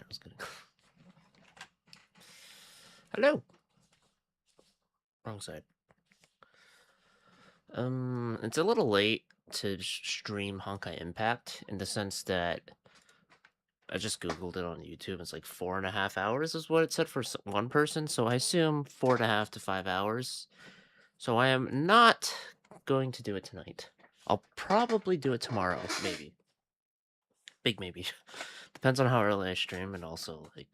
was kidding. Hello. Wrong side. It's a little late to stream Honkai Impact in the sense that I just Googled it on YouTube. It's like 4.5 hours is what it said for one person. So I assume 4.5 to 5 hours. So I am not going to do it tonight. I'll probably do it tomorrow, maybe. Big maybe. Depends on how early I stream and also like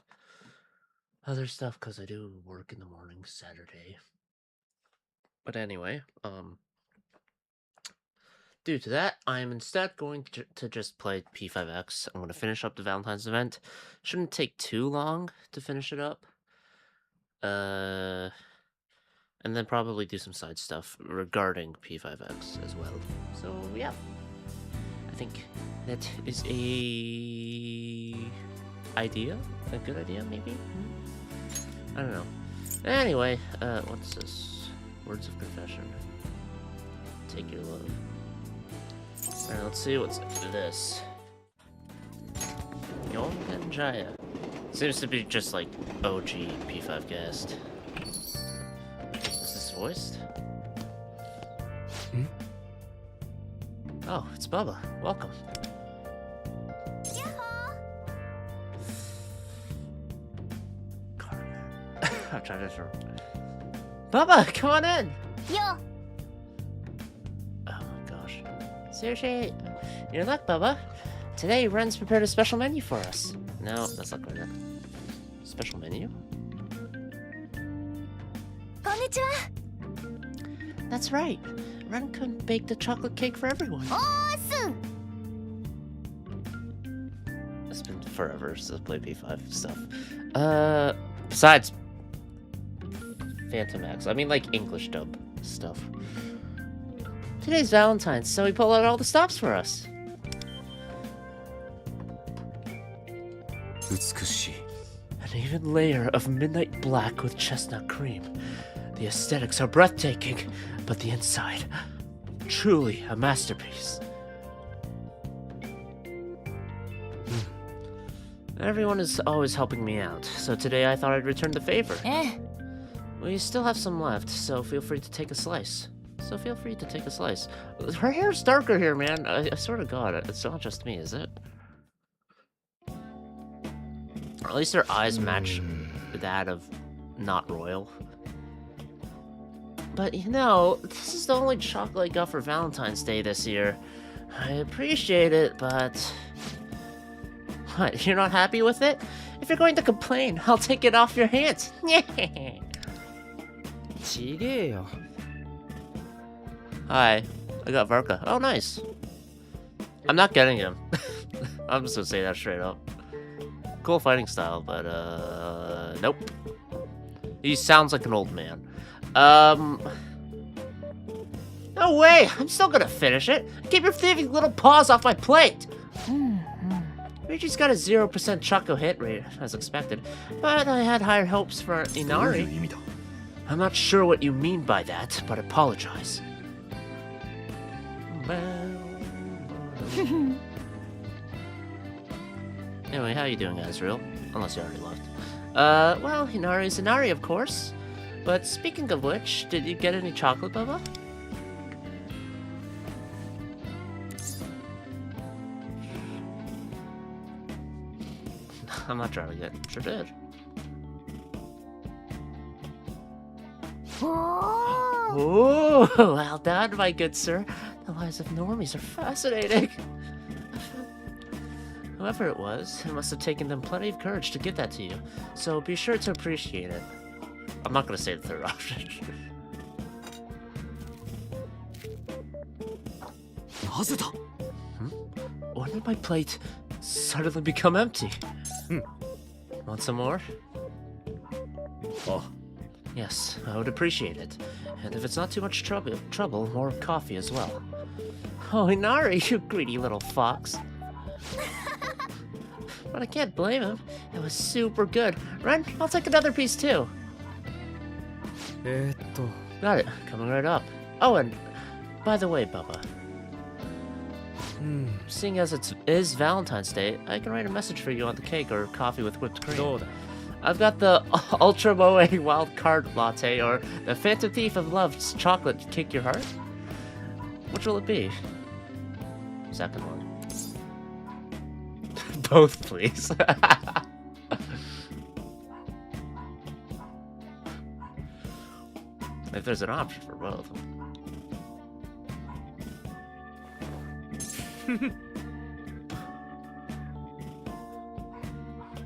other stuff because I do work in the morning Saturday. But anyway, due to that, I'm instead going to just play P5X. I'm going to finish up the Valentine's event. Shouldn't take too long to finish it up. And then probably do some side stuff regarding P5X as well. So, yeah. I think that is a good idea, maybe? I don't know. Anyway, what's this? Words of confession. Take your love. Alright, let's see what's this. Yongan Jaya. Seems to be just like OG P5 guest. Is this voiced? Hmm? Oh, it's Bubba. Welcome. I'm trying to... Bubba, come on in! Yo! Oh my gosh. Sushi! Your luck, Bubba. Today, Ren's prepared a special menu for us. No, that's not good. Special menu? Konnichiwa! That's right. Ren couldn't bake the chocolate cake for everyone. Awesome! It's been forever since I played P5 stuff. Besides Phantom X. I mean, like, English dub stuff. Today's Valentine's, so he pulled out all the stops for us. 美しい An even layer of midnight black with chestnut cream. The aesthetics are breathtaking, but the inside, truly a masterpiece. Everyone is always helping me out, so today I thought I'd return the favor. We still have some left, so feel free to take a slice. Her hair's darker here, man. I swear to God, it's not just me, is it? Or at least her eyes match that of not royal. But you know, this is the only chocolate I got for Valentine's Day this year. I appreciate it, but... What, you're not happy with it? If you're going to complain, I'll take it off your hands. ちげえよ Hi, I got Varka. Oh, nice. I'm not getting him. I'm just gonna say that straight up. Cool fighting style, but, nope. He sounds like an old man. No way! I'm still gonna finish it! Keep your thieving little paws off my plate! Ryuji's got a 0% Choco hit rate, as expected, but I had higher hopes for Inari. I'm not sure what you mean by that, but apologize. Anyway, how you doing, Azrael? Unless you already left. Well, Inari's Inari, of course. But speaking of which, did you get any chocolate, Bubba? I'm not trying to get... Sure did. Oh, well done, my good sir. The lives of normies are fascinating. Whoever it was, it must have taken them plenty of courage to give that to you. So be sure to appreciate it. I'm not going to say the third option. なぜだ When did my plate suddenly become empty? Want some more? Oh. Yes, I would appreciate it. And if it's not too much trouble, more coffee as well. Oh, Inari, you greedy little fox. But I can't blame him. It was super good. Ren, I'll take another piece too. Got it. Coming right up. Oh, and by the way, Bubba. Seeing as it is Valentine's Day, I can write a message for you on the cake or coffee with whipped cream. どうだ I've got the Ultra Moe Wild Card Latte or the Phantom Thief of Love's Chocolate to Kick Your Heart. Which will it be? Second one. Both, please. If there's an option for both.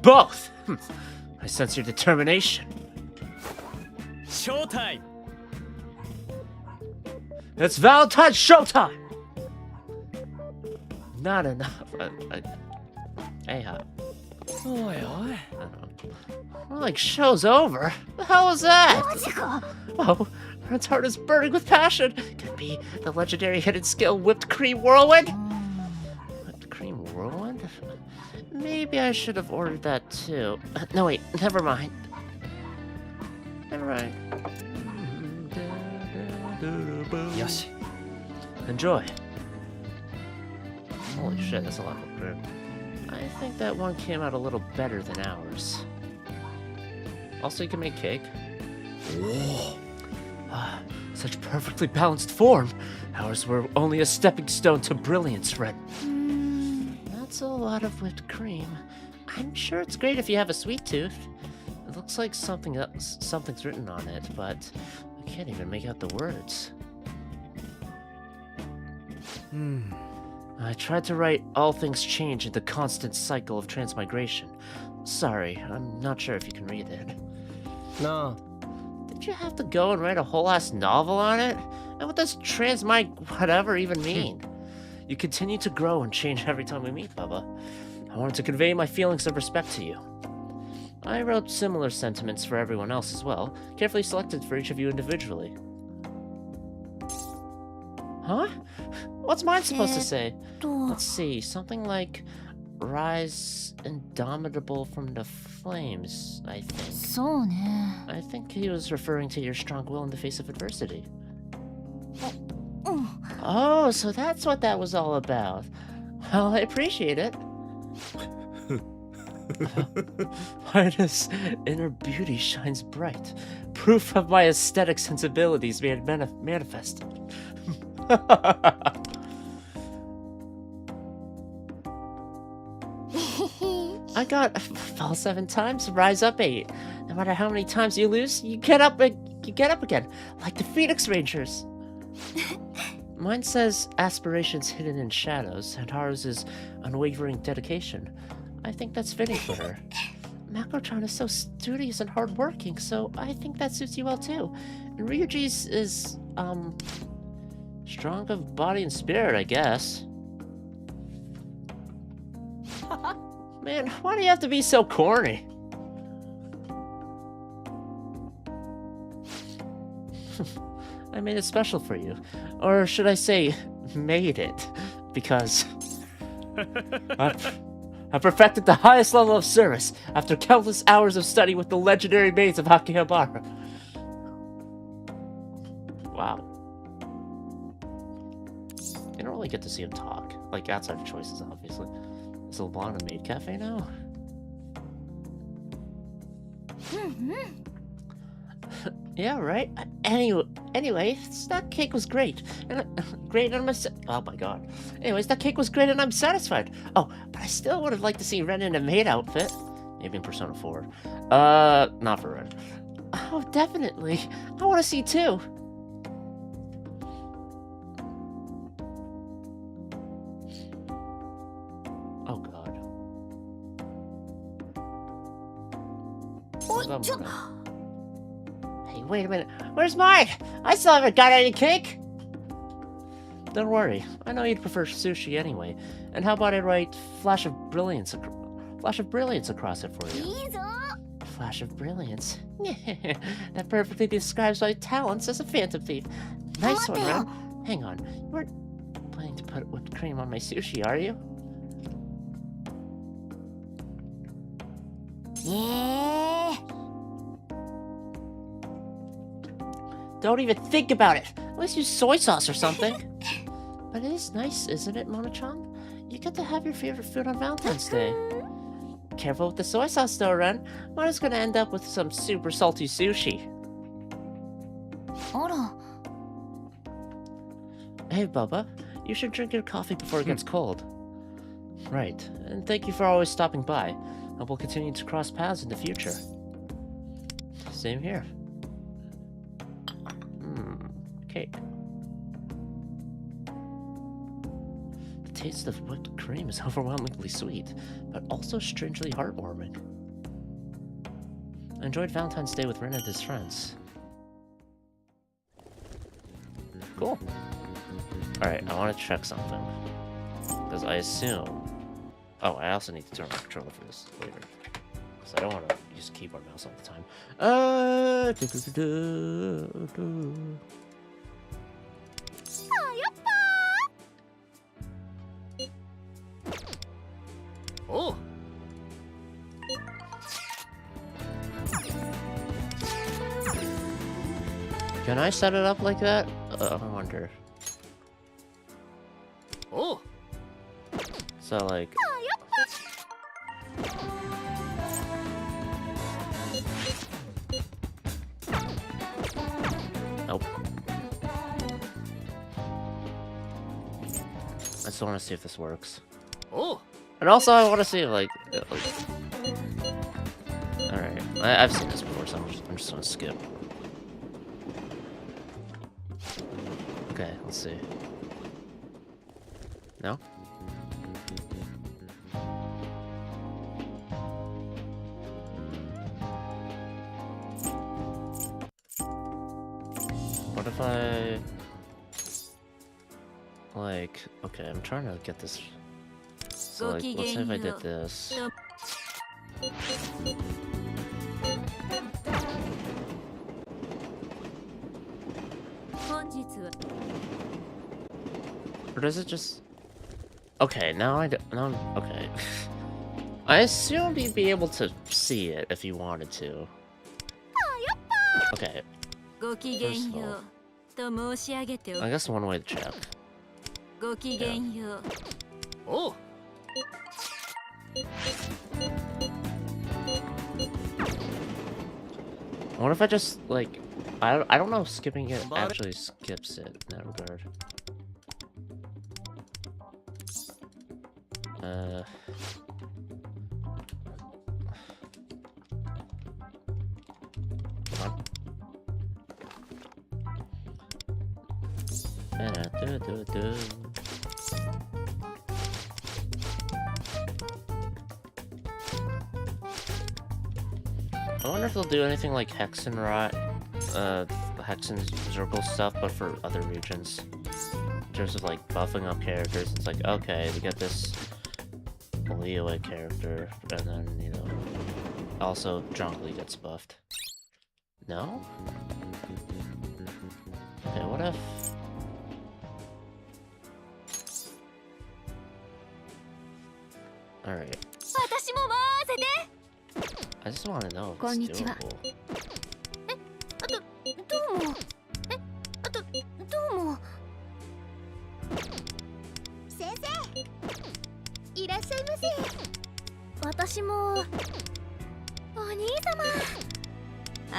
Both! I sense your determination. ショータイム It's Valentine's showtime! Not enough. Anyhow. おいおい I don't know. More like show's over. The hell was that? マジか Oh, Red's heart is burning with passion. Could it be the legendary hidden skill Whipped Cream Whirlwind? Whipped Cream Whirlwind? Maybe I should have ordered that too. No, wait, never mind. Never mind. よし Enjoy. Holy shit, that's a lot of whipped cream. I think that one came out a little better than ours. Also, you can make cake. Ah, such perfectly balanced form. Ours were only a stepping stone to brilliance, Red. That's a lot of whipped cream. I'm sure it's great if you have a sweet tooth. It looks like something's written on it, but I can't even make out the words. I tried to write all things change in the constant cycle of transmigration. Sorry, I'm not sure if you can read it. なあ Did you have to go and write a whole ass novel on it? And what does transmig whatever even mean? You continue to grow and change every time we meet, Bubba. I wanted to convey my feelings of respect to you. I wrote similar sentiments for everyone else as well, carefully selected for each of you individually. Huh? What's mine supposed to say? と Let's see, something like rise indomitable from the flames, I think. そうね I think he was referring to your strong will in the face of adversity. うん Oh, so that's what that was all about. Well, I appreciate it. Midas' inner beauty shines bright. Proof of my aesthetic sensibilities being manifested. I got fall 7 times, rise up 8. No matter how many times you lose, you get up again, like the Phoenix Rangers. Mine says aspirations hidden in shadows, and ours is unwavering dedication. I think that's fitting for her. Makrotron is so studious and hardworking, so I think that suits you well too. And Ryuji's is, strong of body and spirit, I guess. Man, why do you have to be so corny? I made it special for you. Or should I say, made it. Because I perfected the highest level of service after countless hours of study with the legendary maids of Akihabara. Wow. You don't really get to see him talk. Like, outside of choices, obviously. Is Alana Maid Cafe now? うんうん Yeah, right? Anyway, that cake was great. And oh my god. Anyways, that cake was great and I'm satisfied. Oh, but I still would have liked to see Ren in a maid outfit. Maybe in Persona 4. Not for Ren. Oh, definitely. I want to see too. Oh god. Hold on a minute. Hey, wait a minute. Where's mine? I still haven't got any cake. Don't worry. I know you'd prefer sushi anyway. And how about I write flash of brilliance across it for you? いいぞ Flash of brilliance. That perfectly describes my talents as a phantom thief. Nice one, Ren. Hang on. You weren't planning to put whipped cream on my sushi, are you? ええ Don't even think about it. At least use soy sauce or something. But it is nice, isn't it, Mona-chan? You get to have your favorite food on Valentine's Day. Careful with the soy sauce though, Ren. One is gonna end up with some super salty sushi. あら、 Hey, Bubba. You should drink your coffee before it gets cold. Right. And thank you for always stopping by. And we'll continue to cross paths in the future. Same here. Cake. The taste of whipped cream is overwhelmingly sweet, but also strangely heartwarming. I enjoyed Valentine's Day with Ren and his friends. Cool. Alright, I want to check something. Because I assume... Oh, I also need to turn on the controller for this later. Because I don't want to use keyboard mouse all the time. Oh! Can I set it up like that? I wonder. Oh! So, like... Nope. I just want to see if this works. Oh! And also, I want to see, like... Alright. I've seen this before, so I'm just gonna skip. Okay, let's see. No? What if I... Like... Okay, I'm trying to get this... So, like, let's say if I did this... Or does it just... Okay, now I don't... Now, okay. I assumed you'd be able to see it if you wanted to. Okay. First of all, I guess one way to check. Yeah. Oh! What if I just, like... I don't know if skipping it actually skips it in that regard. Come on. I wonder if they'll do anything like Hex and Hex and Zircle stuff, but for other regions. In terms of like buffing up characters, it's like, okay, we get this Liyue character, and then, you know, also Zhongli gets buffed. No? Okay, what if... Alright. I just want to know if it's doable. どうも先生いらっしゃいませ私もお兄様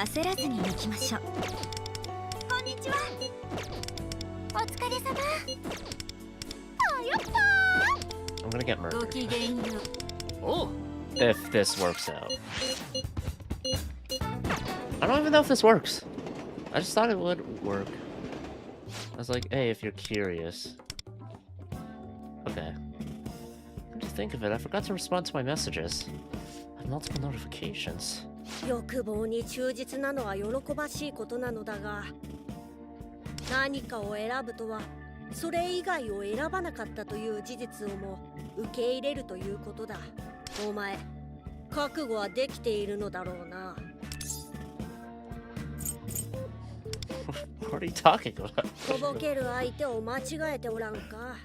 焦らずに行きましょうこんにちはお疲れ様あやっぱ I'm gonna get murdered. Oh! If this works out. I don't even know if this works. I just thought it would work. I was like, hey, if you're curious. Okay. Come to think of it, I forgot to respond to my messages. I have multiple notifications. 欲望に忠実なのは喜ばしいことなのだが、何かを選ぶとはそれ以外を選ばなかったという事実をも受け入れるということだ。お前、覚悟はできているのだろうな。What are you talking about? とぼける相手を間違えておらんか。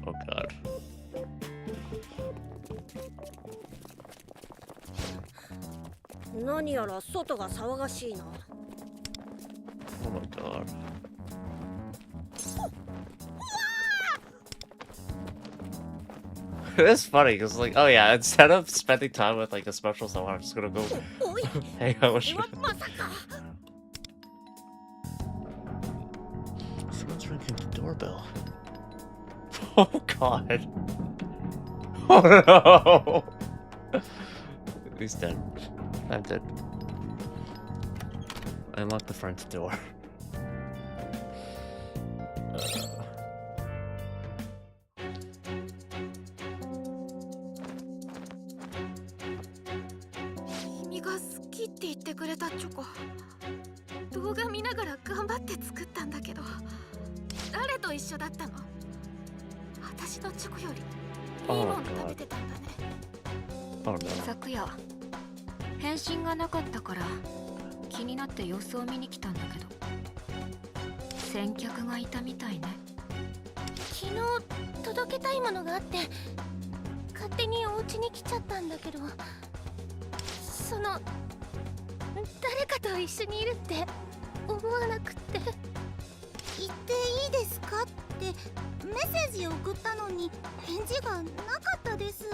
Oh god. 何やら外が騒がしいな。Oh my god. It's funny because like, oh yeah, instead of spending time with like a special someone, I'm just gonna go おい hang out with それ you. はまさか Someone's ringing the doorbell. Oh god. Oh no. He's dead. I'm dead. I unlocked the front door. Uh, 君が好きって言ってくれたチョコ、動画見ながら頑張って作ったんだけど、誰と一緒だったの？私のチョコよりいいもの食べてたんだね。 oh no. 昨夜返信がなかったから気になって様子を見に来たんだけど、先客がいたみたいね。昨日届けたいものがあって勝手にお家に来ちゃったんだけど、その誰かと一緒にいるって思わなくって。言っていいですかってメッセージを送ったのに返事がなかったです。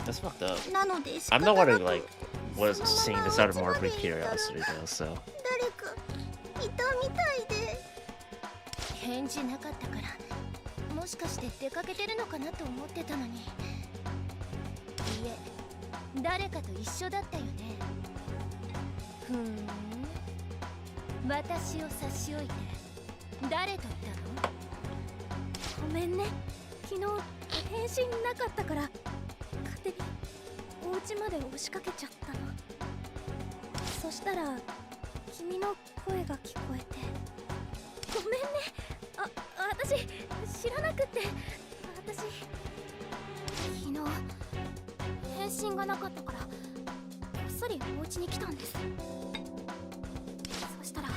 That's fucked up. なので仕 I'm 方 the one な who く like was seeing this out of morbid curiosity though, so 誰かいたみたいで。返事なかったからもしかして出かけてるのかなと思ってたのに、いいえ、誰かと一緒だったよね。ふーん、私を差し置いて誰と言ったの？ごめんね、昨日返信なかったから勝手にお家まで押しかけちゃったの。そしたら君の声が聞こえて、ごめんね。私知らなくって。私昨日返信がなかったからこっそりお家に来たんです。そしたら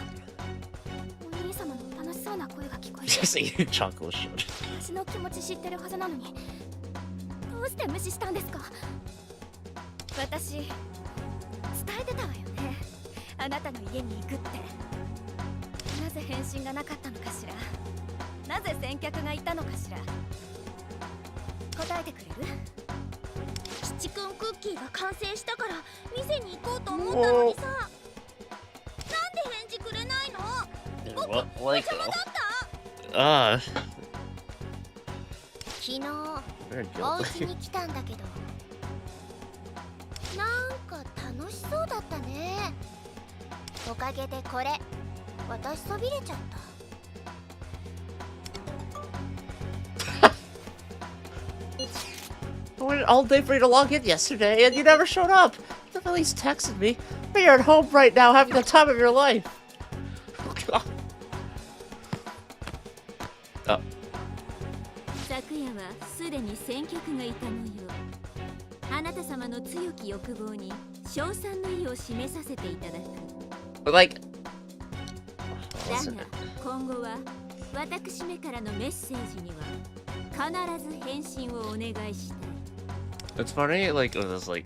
お兄様の楽しそうな声が聞こえて、 just eating chocolate shit. 私の気持ち知ってるはずなのにどうして無視したんですか？私伝えてたわよね、あなたの家に行くって。なぜ返信がなかったのかしら、なぜ先客がいたのかしら、答えてくれる？七くんクッキーが完成したから店に行こうと思ったのにさ、なんで返事くれないの？ What? Like, 邪魔だった？ 昨日 very お guilty. 家に来たんだけど、なんか楽しそうだったね。おかげでこれ私そびれちゃった。 I waited all day for you to log in yesterday, and you never showed up. You at least texted me. But you're at home right now, having the time of your life. Oh, God. Oh. 昨夜はすでに先客がいた模様。あなた様の強き欲望に称賛の意を示させていただく。 But like, だが今後は私めからのメッセージには必ず返信をお願いしたい。 it's funny, like, with this, like,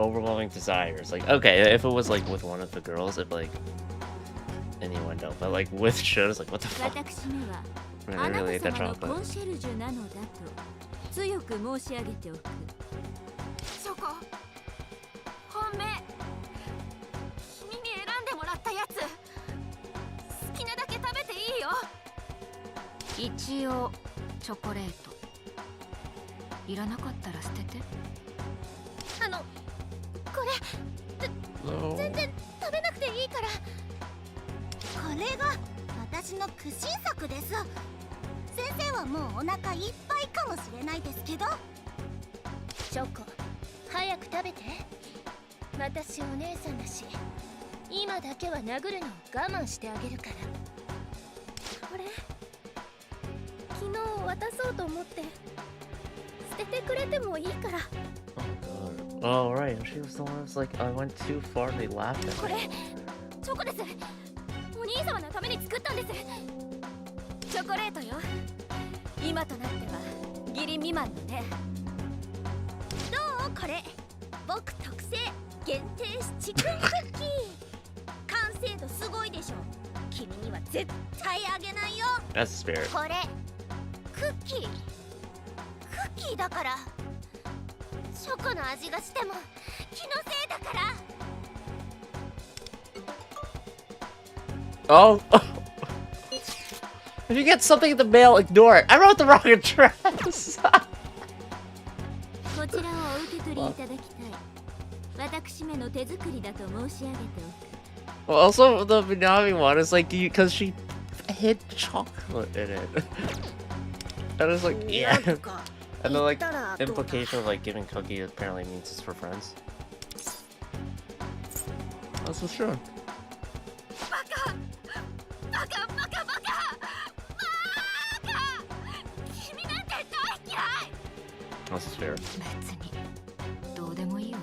overwhelming desires. Like, okay, if it was, like, with one of the girls, it'd be, like, innuendo. But, like, with shows, like, what the fuck? 私めは I あ mean, な I really た hate that 様の job, コ but ンシェルジュなのだと強く申し上げておく。チョコ、本命、君に選んでもらったやつ、好きなだけ食べていいよ。一応チョコレートいらなかったら捨てて。これ no. 全然食べなくていいから。これが私の苦心作です。先生はもうお腹いっぱいかもしれないですけど。チョコ、早く食べて。私お姉さんだし、今だけは殴るのを我慢してあげるから。これ昨日渡そうと思って捨ててくれてもいいから。 Oh, God. Oh, right. She was the one who was like, I went too far and they laughed at こ me. れチョコです。お兄様のために作ったんです。チョコレートよ。今となっては義理未満のね。どうこれ僕特製限定七くんクッキー。完成度すごいでしょ。君には絶対あげないよ。 That's the spirit. これクッキーキーだから。チョコの味がしても気のせいだから。 Oh. If you get something in the mail, ignore it. I wrote the wrong address. こちらをお受け取りいただきたい。私めの手作りだと申し上げておく。 Well, also, the Minami one is like, because she hid chocolate in it. And it's like, な yeah. んとか And 言 the っ like たらどうだ。 implication of like giving cookie apparently means it's for friends. That's for sure. バカバカバカバカバカ。君なんて大嫌い。 That's fair. 別にどうでもいいわ。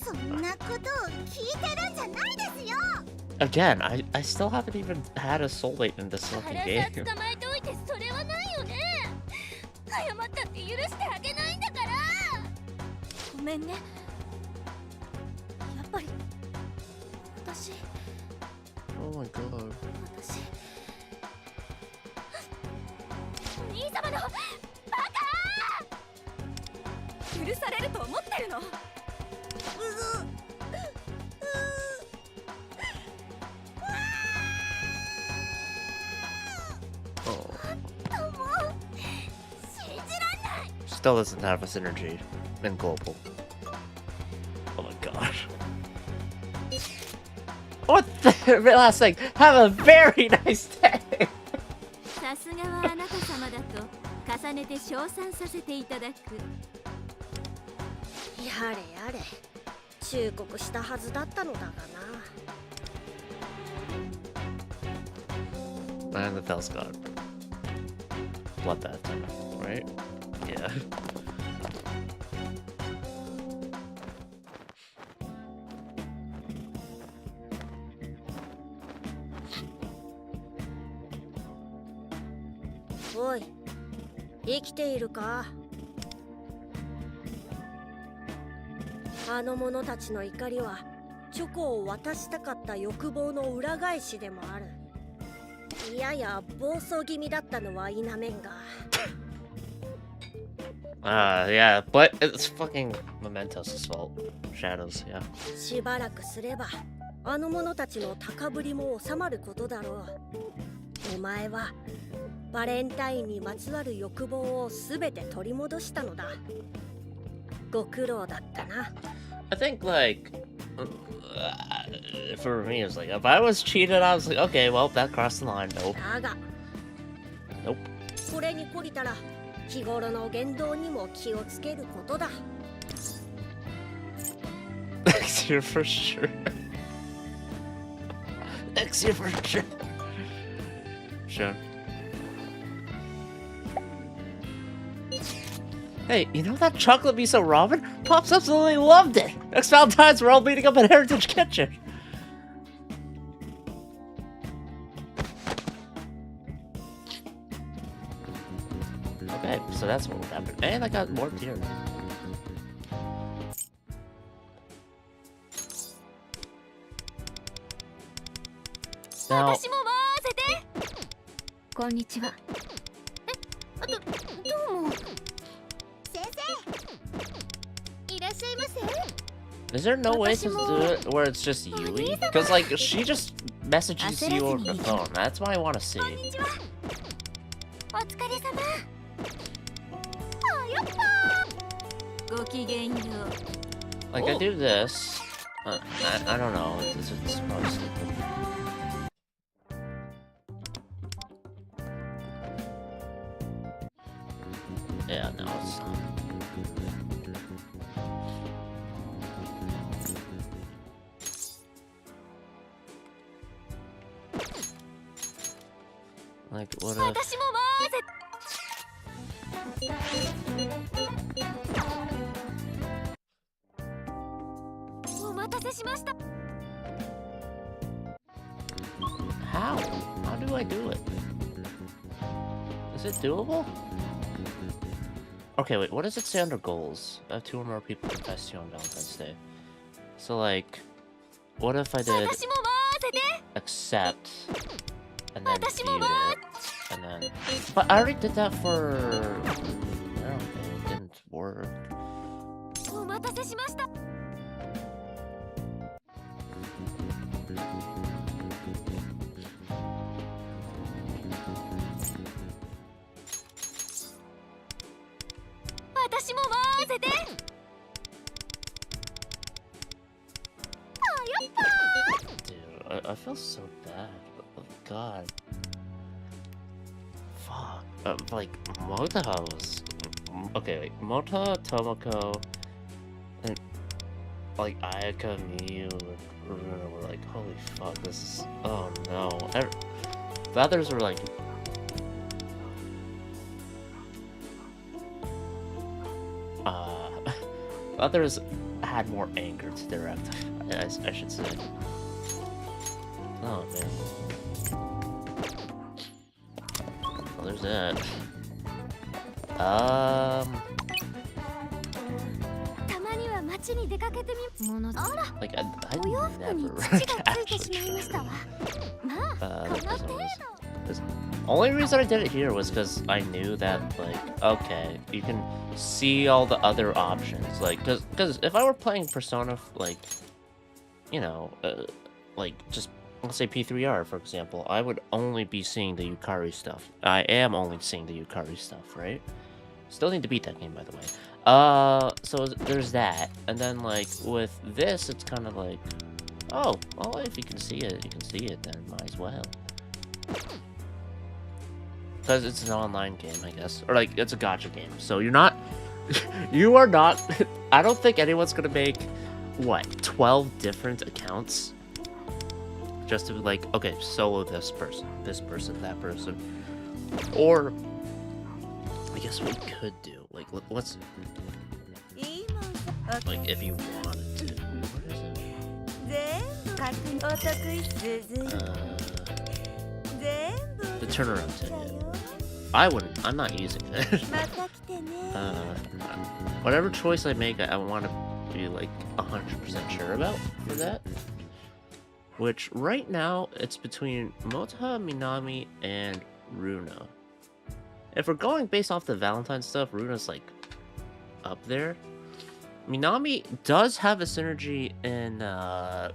そんなことを聞いてるんじゃないですよ。 Again, I still haven't even had a soulmate in this fucking 腹 game. さ捕まえておいてそれはないよね。謝ったって許してあげないんだから。ごめんね。やっぱり私 Oh my god. お兄様のバカ。許されると思ってるの。Oh. もう信じらんない。 Still doesn't have a synergy in global. Oh my gosh. What the last thing? Have a very nice day. さすがはあなた様だと重ねて称賛させていただく。やれやれ忠告したはずだったのだがな。 And the Bell's got bloodbath time, right? Yeah.おい生きているか。あの者たちの怒りはチョコを渡したかった欲望の裏返しでもある。やや暴走気味だったのは否めんが。 Yeah, but it's fucking Mementos' fault. Shadows, yeah. しばらくすればあの者たちの高ぶりも収まることだろう。お前はバレンタインにまつわる欲望をすべて取り戻したのだ。ご苦労だったな。 I think, like, for me, it was like, if I was cheated, I was like, okay, well, that crossed the line. Nope. だが Nope. これに懲りたら日頃の言動にも気をつけることだ。 Next year for sure. Next year for sure. Sure. Hey, you know that chocolate miso ramen? Pops absolutely loved it! Next Valentine's, we're all meeting up at Heritage Kitchen! Okay, so that's what happened. And I got more here. Now, 私も回せて。こんにちは。どうも。先生。いらっしゃいませ。 is there no way to do it where it's just Yui? Because, like, she just messages you over the phone. That's what I want to see. こんにちは。お疲れ様。あ、やっぱ。ごきげんよう。 Like, I do this. I don't know. It's probably stupid. Yeah, no, it's not. Like, what if... 私も回せ。お待たせしました。 How? How do I do it? Is it doable? Okay, wait, what does it say under goals? 2 or more people confess to you on Valentine's Day. So, like, what if I did... 私も回 accept, and then view it, and then. But I already did that for. I don't think it didn't work. お待たせしました。私も混ぜて。あ、やっぱ。 Dude, I feel so bad. Oh, God. Fuck. Like, Mota was... Okay, wait. Mota, Tomoko, and, like, Ayaka, Miyu, and Runa were like, holy fuck, this is... Oh, no. The others were like... The others had more anger to direct, I should say. Oh, man. Well, there's that. たまには街に出かけてみものだ。あら、 Like, I お洋服に never 土がついてし actually まいましたわ。まあ、 that この doesn't 程 always- 度。 this- Only reason I did it here was because I knew that, like, okay, you can see all the other options. Like, because if I were playing Persona, like, you know, like, just, let's say P3R, for example, I would only be seeing the Yukari stuff. I am only seeing the Yukari stuff, right? Still need to beat that game, by the way. So there's that. And then, like, with this, it's kind of like, oh, well, if you can see it, you can see it, then might as well. Because it's an online game, I guess. Or, like, it's a gacha game. So you're not... you are not... I don't think anyone's gonna make, what, 12 different accounts? Just to be like, okay, solo this person, that person. Or... I guess what we could do, like, let's... Like, if you wanted to... What is it? The turnaround ticket. I wouldn't. I'm not using it. Whatever choice I make, I want to be like 100% sure about for that. Which right now it's between Mota, Minami, and Runa. If we're going based off the Valentine stuff, Runa's like up there. Minami does have a synergy in the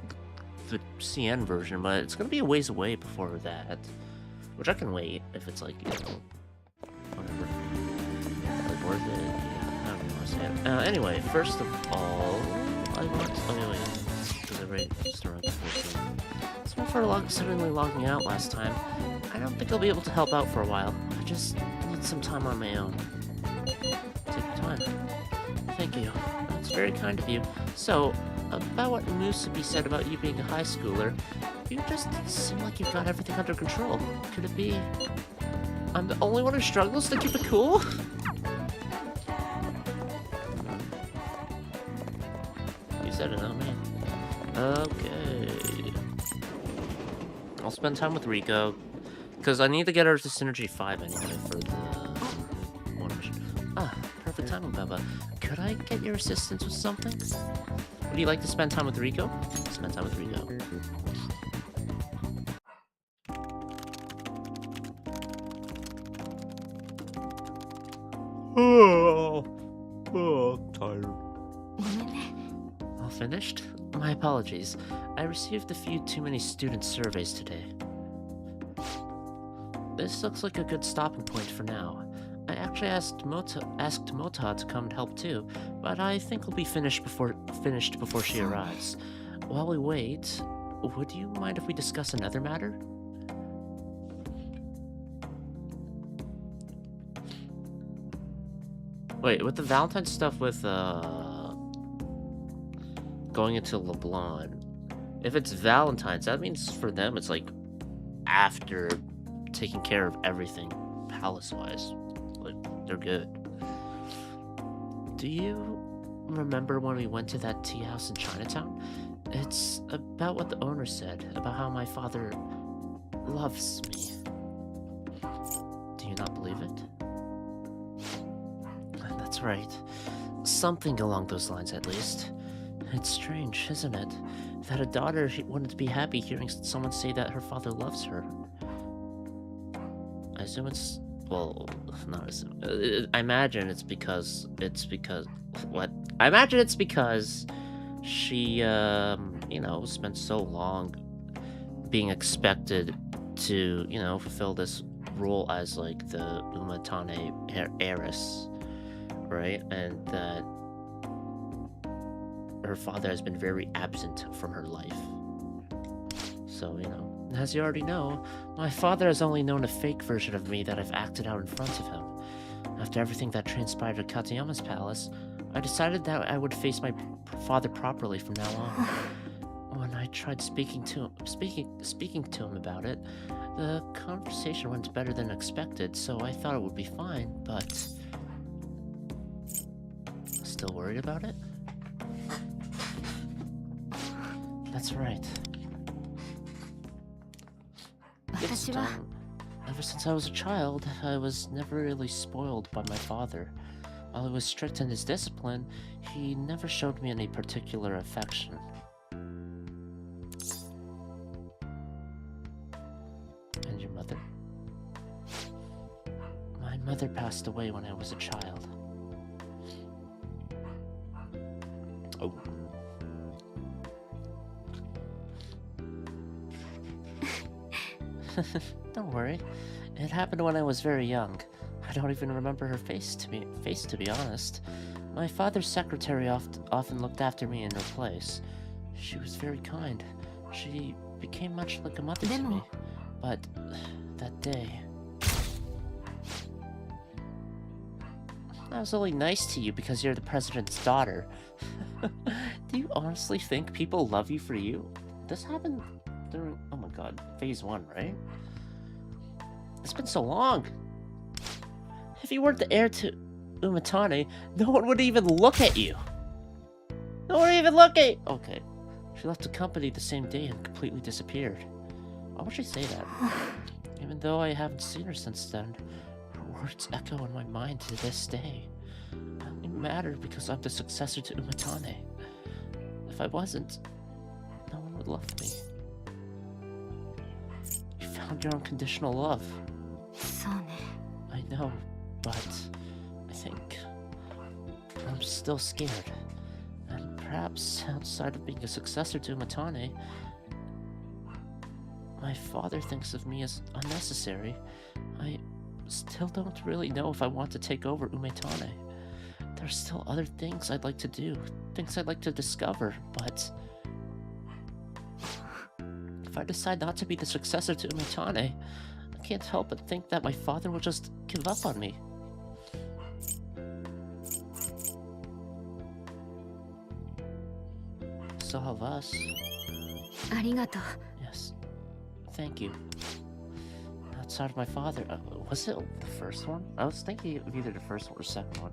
CN version, but it's gonna be a ways away before that. Which I can wait if it's like, you know, whatever. Like worth it. Yeah, I don't really want to say it. Anyway, first of all, I want. Oh, wait. Because I read just around 14. So for suddenly logging out last time, I don't think I'll be able to help out for a while. I just need some time on my own. Take your time. Thank you. That's very kind of you. So, about what Musubi said about you being a high schooler, you just seem like you've got everything under control. Could it be I'm the only one who struggles to keep it cool? You said it, not me. Okay. I'll spend time with Rico, because I need to get her to Synergy 5 anyway for the one mission. Ah, perfect timing, Baba. Could I get your assistance with something? Would you like to spend time with Rico? Spend time with Rico. I'm tired. ごめんね。 All finished? My apologies. I received a few too many student surveys today. This looks like a good stopping point for now. I actually asked Mota to come and help too, but I think we'll be finished before she arrives. While we wait, would you mind if we discuss another matter? Wait, with the Valentine stuff with going into LeBlanc, if it's Valentine's, that means for them it's like after taking care of everything palace-wise. Like, they're good. Do you remember when we went to that tea house in Chinatown? It's about what the owner said, about how my father loves me. Do you not believe it? That's right. Something along those lines, at least. It's strange, isn't it? That a daughter wouldn't be happy hearing someone say that her father loves her. I assume it's... Well, not assume. I imagine it's because... What? I imagine it's because she, you know, spent so long being expected to, you know, fulfill this role as, like, the Umatane heiress, right? And that her father has been very absent from her life. So, you know, as you already know, my father has only known a fake version of me that I've acted out in front of him. After everything that transpired at Katayama's palace, I decided that I would face my father properly from now on. When I tried speaking to him about it, the conversation went better than expected, so I thought it would be fine, but... Still worried about it? That's right. Ever since I was a child, I was never really spoiled by my father. While he was strict in his discipline, he never showed me any particular affection. And your mother? My mother passed away when I was a child. Oh. Don't worry. It happened when I was very young. I don't even remember her face, to be honest. My father's secretary often looked after me in her place. She was very kind. She became much like a mother to me. But that day... I was only nice to you because you're the president's daughter. Do you honestly think people love you for you? This happened during... Oh my god, phase 1, right? It's been so long. If you weren't the heir to Umatane, no one would even look at you. No one would even look at you. Okay. She left the company the same day and completely disappeared. Why would she say that? Even though I haven't seen her since then, her words echo in my mind to this day. I only matter because I'm the successor to Umatane. If I wasn't, no one would love me. You found your unconditional love. I know, but I think I'm still scared. And perhaps outside of being a successor to Umatane, my father thinks of me as unnecessary. I still don't really know if I want to take over Umatane. There's still other things I'd like to do, things I'd like to discover, but if I decide not to be the successor to Umatane, I can't help but think that my father will just give up on me. So have us. Yes. Thank you. Outside of my father, was it the first one? I was thinking of either the first one or second one.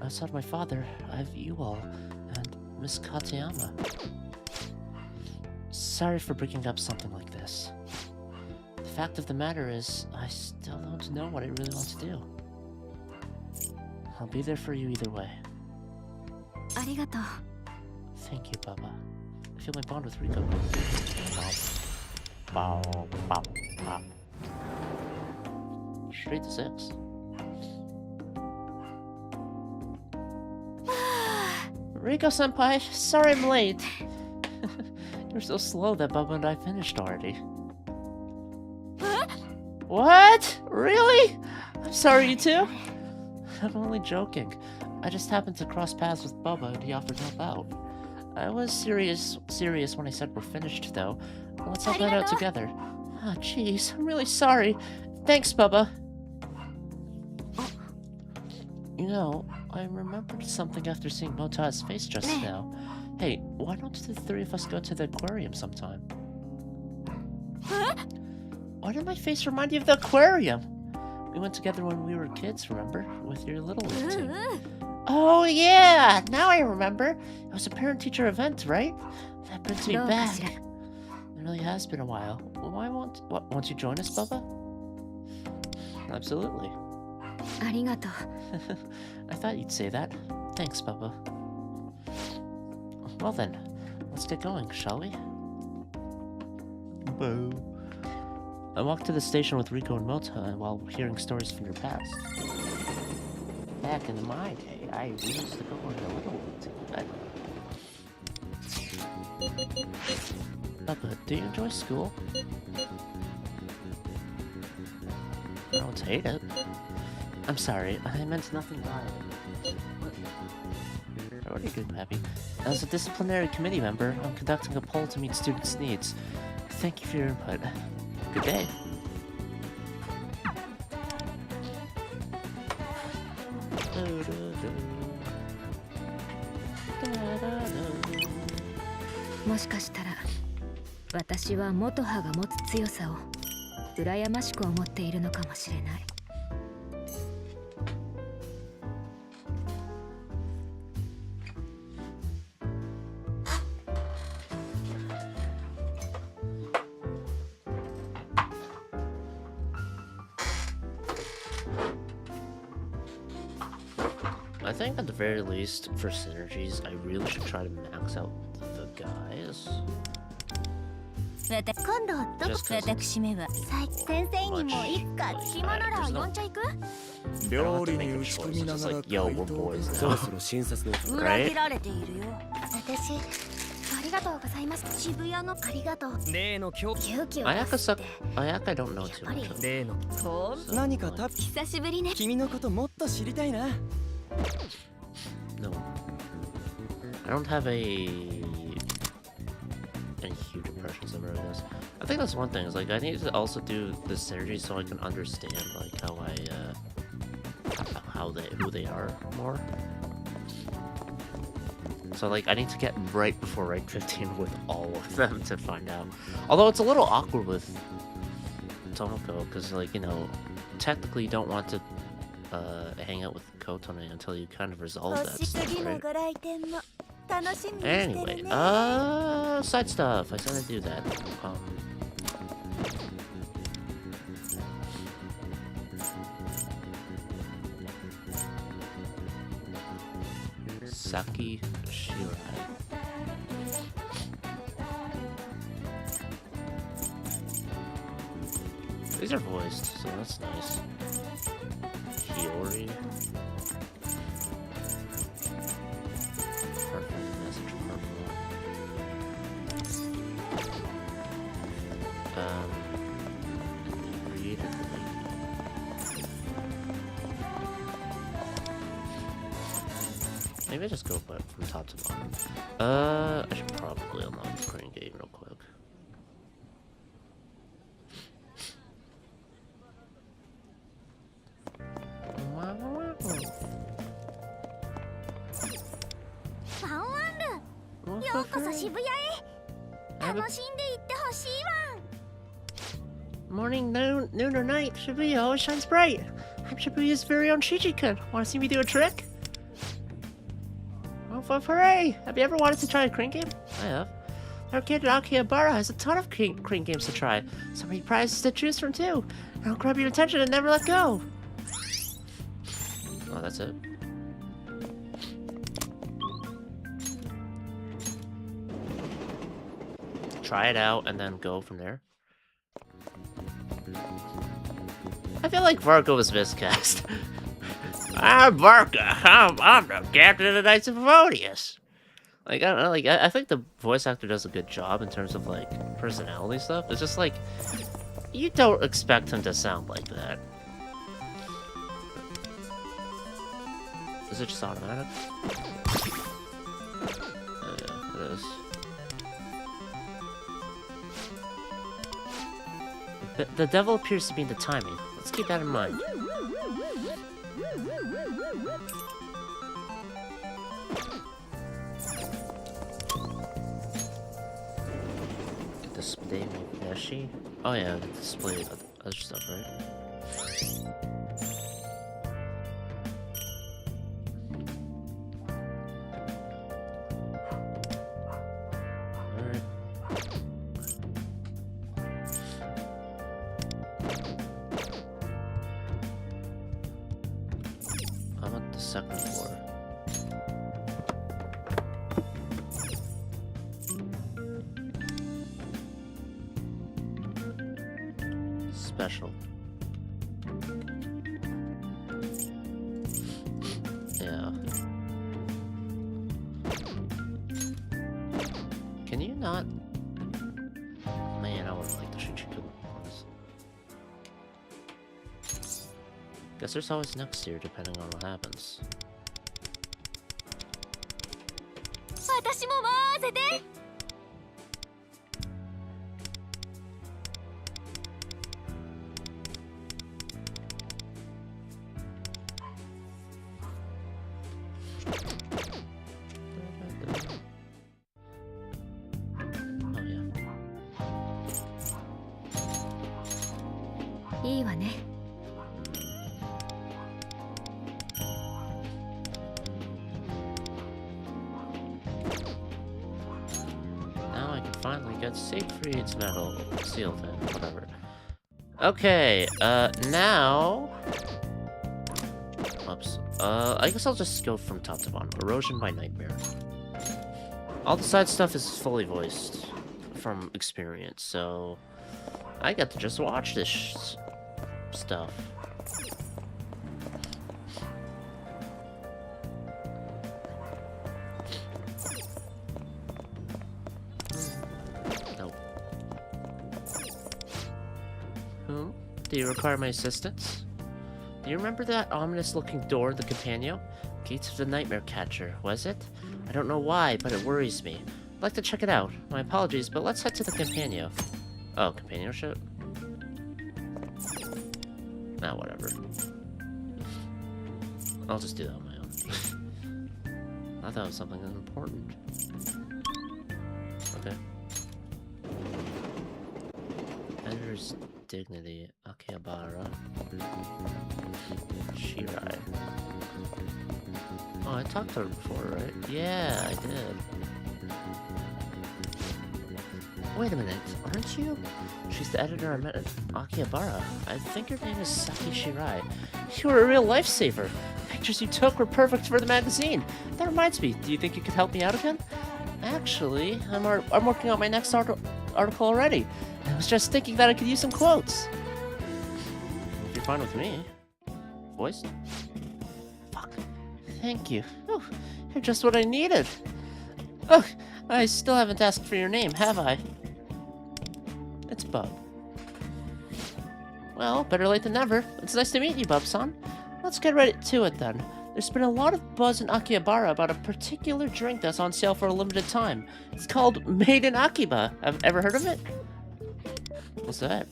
Outside of my father, I have you all, and Miss Katayama. Sorry for bringing up something like this. The fact of the matter is, I still don't know what I really want to do. I'll be there for you either way. Thank you, Baba. I feel my bond with Rico. Bow, bow, bow. Straight to 6. Rico-senpai, sorry I'm late. You're so slow that Bubba and I finished already. What? Really? I'm sorry, you too? I'm only joking. I just happened to cross paths with Bubba and he offered to help out. I was serious when I said we're finished, though. Let's help that out together. Ah, jeez, I'm really sorry. Thanks, Bubba. You know, I remembered something after seeing Mota's face just now. Hey, why don't the three of us go to the aquarium sometime? Why did my face remind you of the aquarium? We went together when we were kids, remember? With your Little League team. Oh yeah! Now I remember. It was a parent-teacher event, right? That brings me back. It really has been a while. Won't you join us, Bubba? Absolutely. I thought you'd say that. Thanks, Bubba. Well then, let's get going, shall we? Boo. I walked to the station with Rico and Mota while hearing stories from your past. Back in my day, I used to go on a little but do you enjoy school? I don't hate it. I'm sorry, I meant nothing by it. What are you doing, Pappy? As a disciplinary committee member, I'm conducting a poll to meet students' needs. Thank you for your input. Good day.もしかしたら私は元葉が持つ強さを羨ましく思っているのかもしれない。I think at the very least, for synergies, I really should try to max out the guys. 今度どこ Just 'cause 私めは先生にもいつか暇なら呼んじゃいく料理に打ち込みながら Yo, we're boys そろ now. そろ診察の裏切られているよ私ありがとうございます。渋谷のありがとう。例の今日勇気を Ayaka 出すっ suck. て Ayaka I don't know too much of. 例のそん So, 何か like, 久しぶりね。君のこともっと知りたいな no. I don't have any huge impressions of her, I guess. I think that's one thing, is like I need to also do the synergy so I can understand like how who they are more. So like I need to get right before rank 15 with all of them to find out. Although it's a little awkward with Tomoko, because like, you know, technically you don't want to hang out with Kotone until you kind of resolve that 星 stuff, 次の right? ご来店も楽しみにして Anyway, るね side stuff. I said I'd do that. Saki Shirai. These are voiced, so that's nice. Hiyori. Perfect message purple. Created the lady. Maybe I just go from top to bottom. I should probably unlock the crane gate real quick. Valentine ようこそ渋谷へ楽しんでいってほしいわ Morning, noon or night, Shibuya always shines bright. I'm Shibuya's very own Shiji-kun. Want to see me do a trick? Oh, hooray! Have you ever wanted to try a crane game? I have. Arcade Akihabara has a ton of crane games to try. So many prizes to choose from too. I'll grab your attention and never let go. Oh, that's it. Try it out and then go from there. I feel like Varka was miscast. I'm Varka. I'm the captain of the Knights of Favonius. Like, I don't know, like, I think the voice actor does a good job in terms of, like, personality stuff. It's just, like, you don't expect him to sound like that. Is it just automatic? Oh, yeah, it is. The devil appears to be in the timing. Let's keep that in mind. Display Meshi? Oh yeah, the display other stuff, right? Alright. How about the second floor? Yeah. Can you not? Man, I would've liked to shoot you coupons. Guess there's always next year, depending on what happens. 私も混ぜて Oh yeah. いいわね Now I can finally get Siegfried's medal. Seal thing, whatever. Okay, now... Oops. I guess I'll just go from top to bottom. Erosion by Nightmare. All the side stuff is fully voiced from experience, so... I get to just watch this stuff. Nope. Who? Do you require my assistance? Do you remember that ominous-looking door in the Companion? Gates of the Nightmare Catcher, was it? I don't know why, but it worries me. I'd like to check it out. My apologies, but let's head to the Companion. Oh, companionship? Nah, whatever. I'll just do that on my own. I thought it was something important. Okay. Editor's Dignity, Akihabara. Shirai. Oh, I talked to her before, right? Yeah, I did. Wait a minute, aren't you? She's the editor I met at Akihabara. I think her name is Saki Shirai. You were a real lifesaver. Pictures you took were perfect for the magazine. That reminds me, do you think you could help me out again? Actually, I'm working on my next article already. I was just thinking that I could use some quotes. If you're fine with me. Voiced? Fuck. Thank you. Oh, you're just what I needed. Oh, I still haven't asked for your name, have I? It's Bub. Well, better late than never. It's nice to meet you, Bub-san. Let's get right to it then. There's been a lot of buzz in Akihabara about a particular drink that's on sale for a limited time. It's called Made in Akiba. Have ever heard of it? What's that?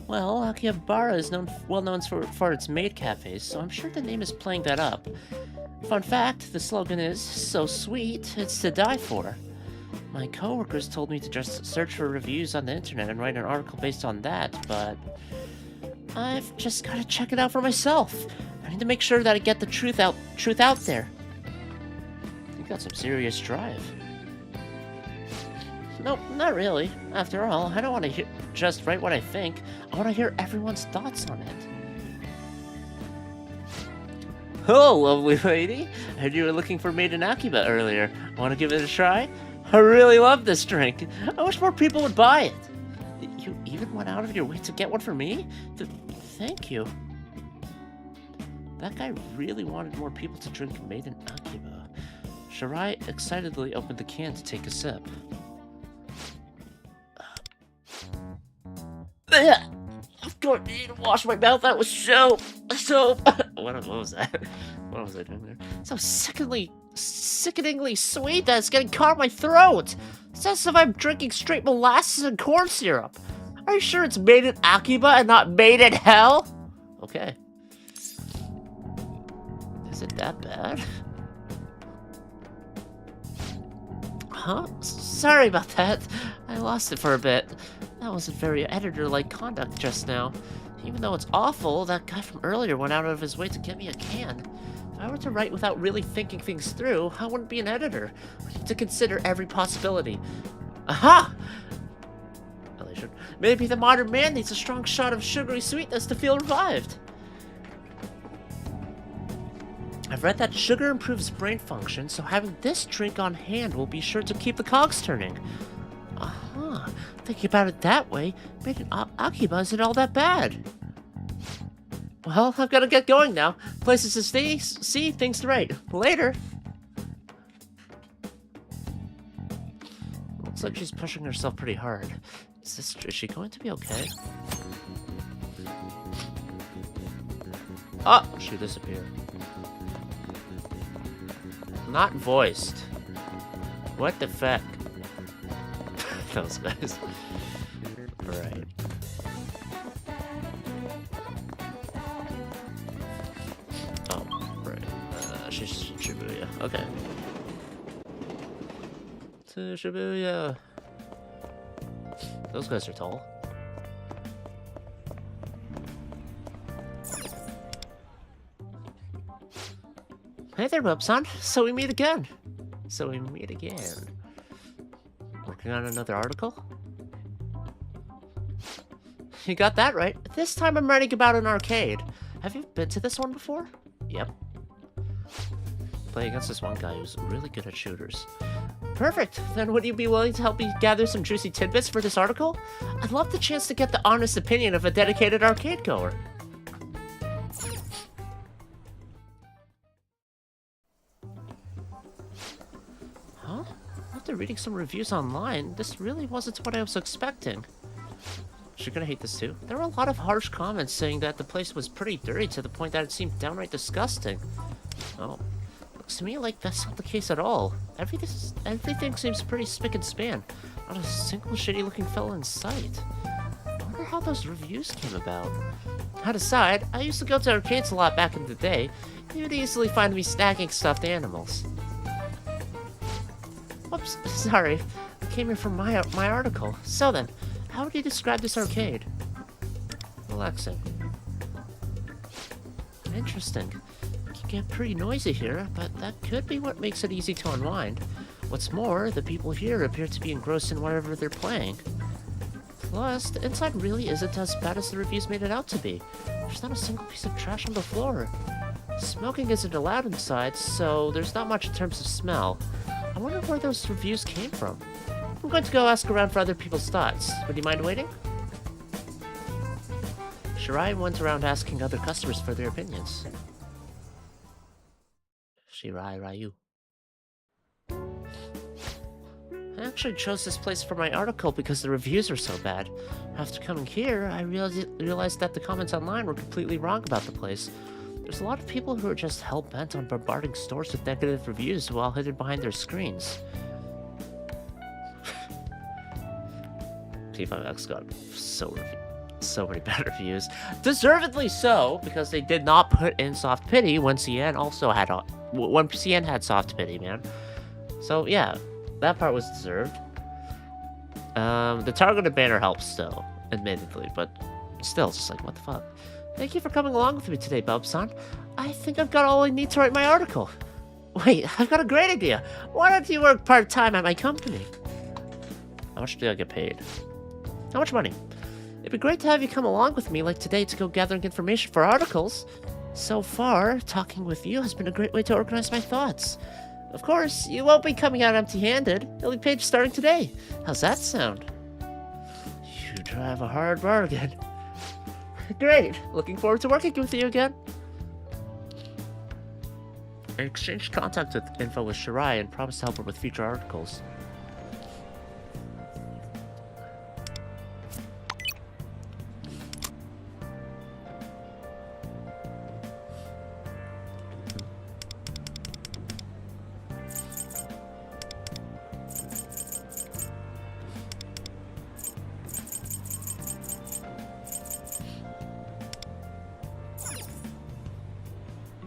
Well, Akihabara is well known for its maid cafes, so I'm sure the name is playing that up. Fun fact, the slogan is, so sweet, it's to die for. My coworkers told me to just search for reviews on the internet and write an article based on that, but I've just gotta check it out for myself. I need to make sure that I get the truth out there. You got some serious drive. Nope, not really. After all, I don't want to just write what I think. I want to hear everyone's thoughts on it. Hello, lovely lady. I heard you were looking for Made in Akiba earlier. Want to give it a try? I really love this drink. I wish more people would buy it. You even went out of your way to get one for me? Thank you. That guy really wanted more people to drink Made in Akiba. Shirai excitedly opened the can to take a sip. I'm going to need to wash my mouth out with soap. What was that? What was I doing there? So sickeningly sweet that it's getting caught in my throat. It's as if I'm drinking straight molasses and corn syrup. Are you sure it's made in Akiba and not made in hell? Okay. Is it that bad? Huh? Sorry about that. I lost it for a bit. That wasn't very editor-like conduct just now. Even though it's awful, that guy from earlier went out of his way to get me a can. If I were to write without really thinking things through, I wouldn't be an editor. I need to consider every possibility. Aha! Elation. Maybe the modern man needs a strong shot of sugary sweetness to feel revived. I've read that sugar improves brain function, so having this drink on hand will be sure to keep the cogs turning. Huh. Thinking about it that way, maybe Akiba isn't all that bad. Well, I've got to get going now. Places to stay, see, things to write. Later. Looks like she's pushing herself pretty hard. Is she going to be okay? Oh, she disappeared. Not voiced. What the fuck? Those guys. Alright. Oh, right. She's Shibuya. Okay. To Shibuya. Those guys are tall. Hey there, Bub-san. So we meet again. Working on another article? You got that right. This time I'm writing about an arcade. Have you been to this one before? Yep. Play against this one guy who's really good at shooters. Perfect. Then would you be willing to help me gather some juicy tidbits for this article? I'd love the chance to get the honest opinion of a dedicated arcade goer. Huh? After reading some reviews online, this really wasn't what I was expecting. You're gonna hate this too. There were a lot of harsh comments saying that the place was pretty dirty to the point that it seemed downright disgusting. Oh, looks to me like that's not the case at all. Everything seems pretty spick and span. Not a single shitty looking fella in sight. I wonder how those reviews came about. That aside, I used to go to arcades a lot back in the day. You would easily find me stacking stuffed animals. Whoops, sorry. I came here for my article. So then, how would you describe this arcade? Relaxing. Interesting. It can get pretty noisy here, but that could be what makes it easy to unwind. What's more, the people here appear to be engrossed in whatever they're playing. Plus, the inside really isn't as bad as the reviews made it out to be. There's not a single piece of trash on the floor. Smoking isn't allowed inside, so there's not much in terms of smell. I wonder where those reviews came from. I'm going to go ask around for other people's thoughts. Would you mind waiting? Shirai went around asking other customers for their opinions. Shirai Ryu. I actually chose this place for my article because the reviews are so bad. After coming here, I realized that the comments online were completely wrong about the place. There's a lot of people who are just hell-bent on bombarding stores with negative reviews while hidden behind their screens. P5X got so many bad reviews. Deservedly so, because they did not put in soft pity when CN also had when CN had soft pity, man. So yeah, that part was deserved. The targeted banner helps though, admittedly, but still, it's just like, what the fuck? Thank you for coming along with me today, Bub-san. I think I've got all I need to write my article. Wait, I've got a great idea. Why don't you work part-time at my company? How much do I get paid? How much money? It'd be great to have you come along with me like today to go gathering information for articles. So far, talking with you has been a great way to organize my thoughts. Of course, you won't be coming out empty-handed. You'll be paid starting today. How's that sound? You drive a hard bargain. Great. Looking forward to working with you again. I exchanged contact info with Shirai and promised to help her with future articles.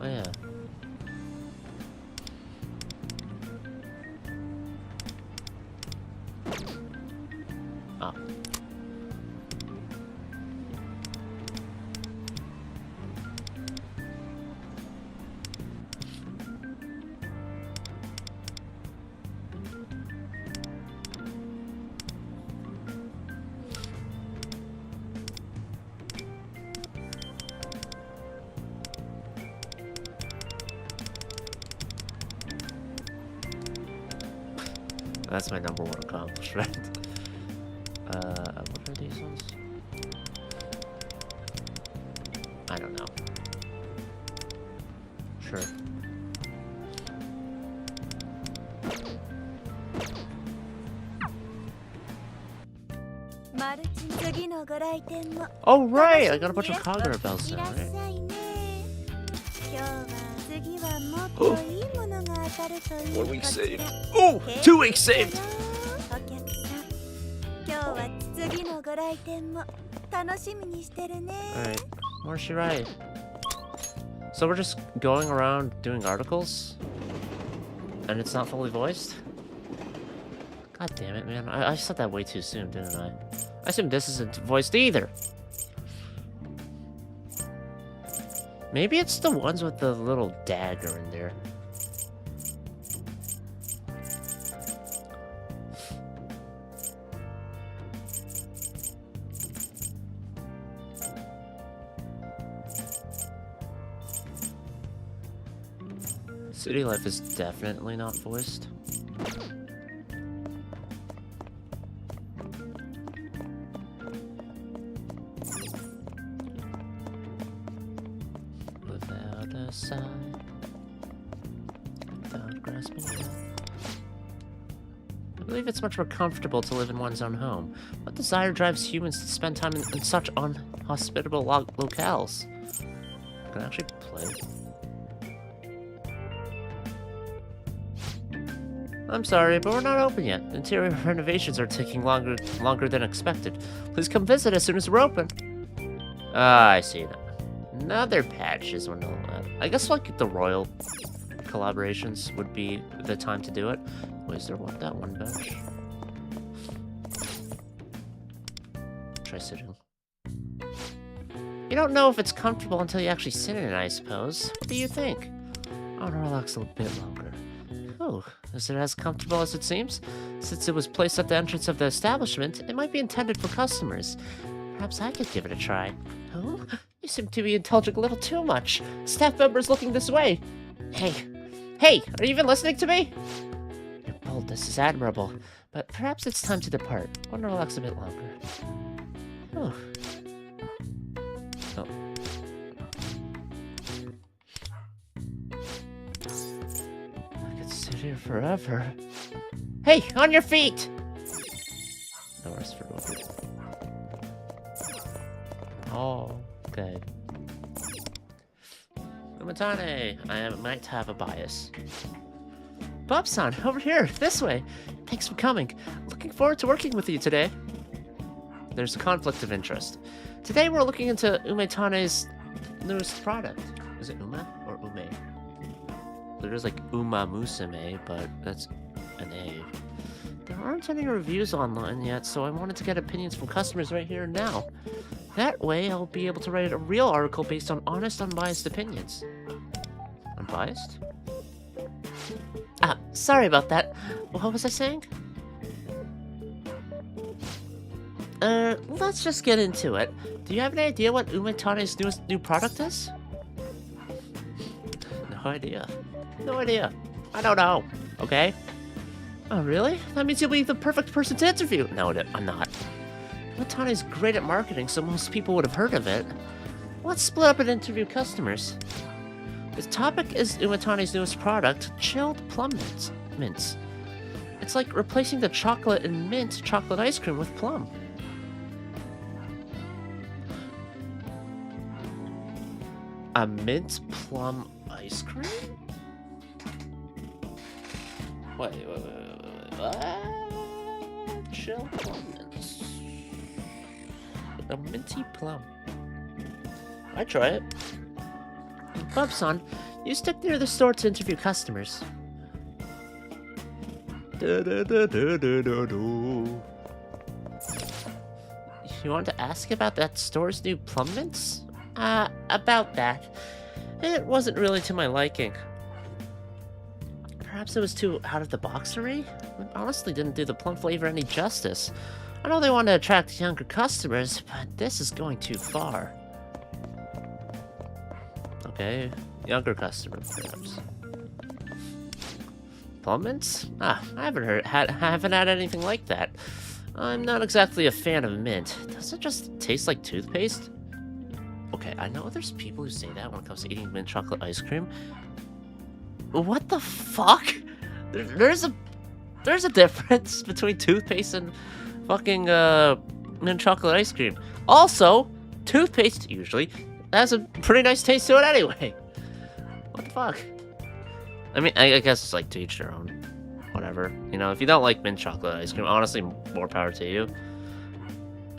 Oh yeah. Ah. That's my #1 accomplishment. What are these ones? I don't know. Sure. Oh right, I got a bunch of Kagura bells now, right? One week saved. Oh, 2 weeks saved. Alright, where's she right? So we're just going around doing articles? And it's not fully voiced? God damn it, man. I said that way too soon, didn't I? I assume this isn't voiced either. Maybe it's the ones with the little dagger in there. City Life is definitely not voiced. Without a sign, without grasping it. I believe it's much more comfortable to live in one's own home. What desire drives humans to spend time in such unhospitable locales? I can actually play. I'm sorry, but we're not open yet. Interior renovations are taking longer than expected. Please come visit as soon as we're open. Ah, I see now. Another patch is when I guess like the royal collaborations would be the time to do it. Wait, is there that one bench? Try sitting. You don't know if it's comfortable until you actually sit in it, I suppose. What do you think? I want to relax a little bit longer. Oh, is it as comfortable as it seems? Since it was placed at the entrance of the establishment, it might be intended for customers. Perhaps I could give it a try. Oh, you seem to be indulging a little too much. Staff members looking this way. Hey, are you even listening to me? Your boldness is admirable, but perhaps it's time to depart. I want to relax a bit longer. Oh. Here forever. Hey, on your feet! No rest for both. Oh, okay. Umatane, I might have a bias. Bob-san, over here, this way. Thanks for coming. Looking forward to working with you today. There's a conflict of interest. Today we're looking into Umetane's newest product. Is it Uma or Ume? There's like Uma Musume, but that's an A. There aren't any reviews online yet, so I wanted to get opinions from customers right here and now. That way, I'll be able to write a real article based on honest, unbiased opinions. Unbiased? Ah, sorry about that. What was I saying? Let's just get into it. Do you have any idea what Umetane's new product is? No idea. No idea. I don't know. Okay? Oh, really? That means you'll be the perfect person to interview. No, I'm not. Umetane's great at marketing, so most people would have heard of it. Let's split up and interview customers. The topic is Umetane's newest product, chilled plum mints. It's like replacing the chocolate and mint chocolate ice cream with plum. A mint plum ice cream? Wait, what? Chill plum mints. A minty plum. I'd try it. Bob-san, you stick near the store to interview customers. You want to ask about that store's new plum mints? About that. It wasn't really to my liking. Perhaps it was too out of the box for me? It honestly didn't do the plum flavor any justice. I know they want to attract younger customers, but this is going too far. Okay, younger customers, perhaps. Plum mints? I haven't had anything like that. I'm not exactly a fan of mint. Does it just taste like toothpaste? Okay, I know there's people who say that when it comes to eating mint chocolate ice cream. What the fuck? There's a difference between toothpaste and fucking mint chocolate ice cream. Also, toothpaste usually has a pretty nice taste to it anyway. What the fuck? I mean, I guess it's like to each their own. Whatever. You know, if you don't like mint chocolate ice cream, honestly, more power to you.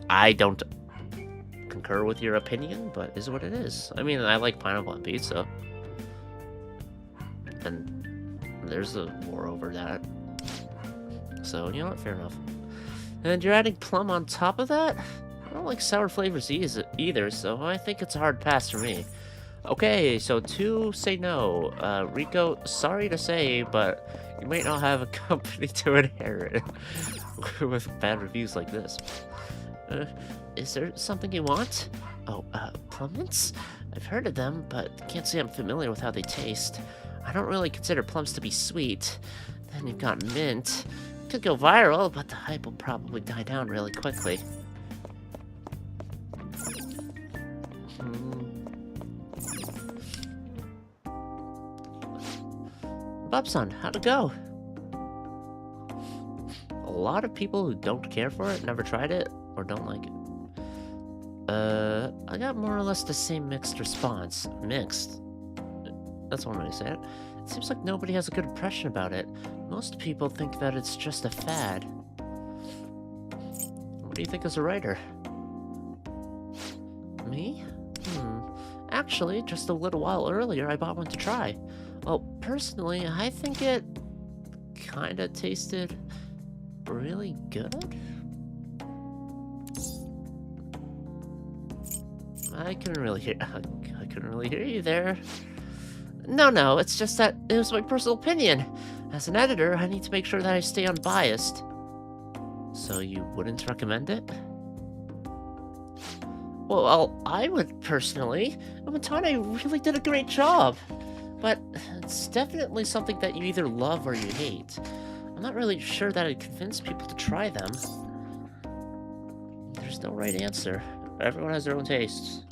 I don't concur with your opinion, but is what it is. I mean, I like pineapple on pizza. And there's a war over that. So, you know what? Fair enough. And you're adding plum on top of that? I don't like sour flavors either, so I think it's a hard pass for me. Okay, so 2 say no. Rico, sorry to say, but you might not have a company to inherit with bad reviews like this. Is there something you want? Oh, plum mints? I've heard of them, but can't say I'm familiar with how they taste. I don't really consider plums to be sweet. Then you've got mint. Could go viral, but the hype will probably die down really quickly. Bubson, how'd it go? A lot of people who don't care for it, never tried it, or don't like it. I got more or less the same mixed response. Mixed? That's one way to say it. It seems like nobody has a good impression about it. Most people think that it's just a fad. What do you think as a writer? Me? Actually, just a little while earlier, I bought one to try. Well, personally, I think it kinda tasted really good. I couldn't really hear you there. No, it's just that it was my personal opinion. As an editor, I need to make sure that I stay unbiased. So you wouldn't recommend it? Well, I would personally. Valentine really did a great job. But it's definitely something that you either love or you hate. I'm not really sure that I'd convince people to try them. There's no right answer. Everyone has their own tastes.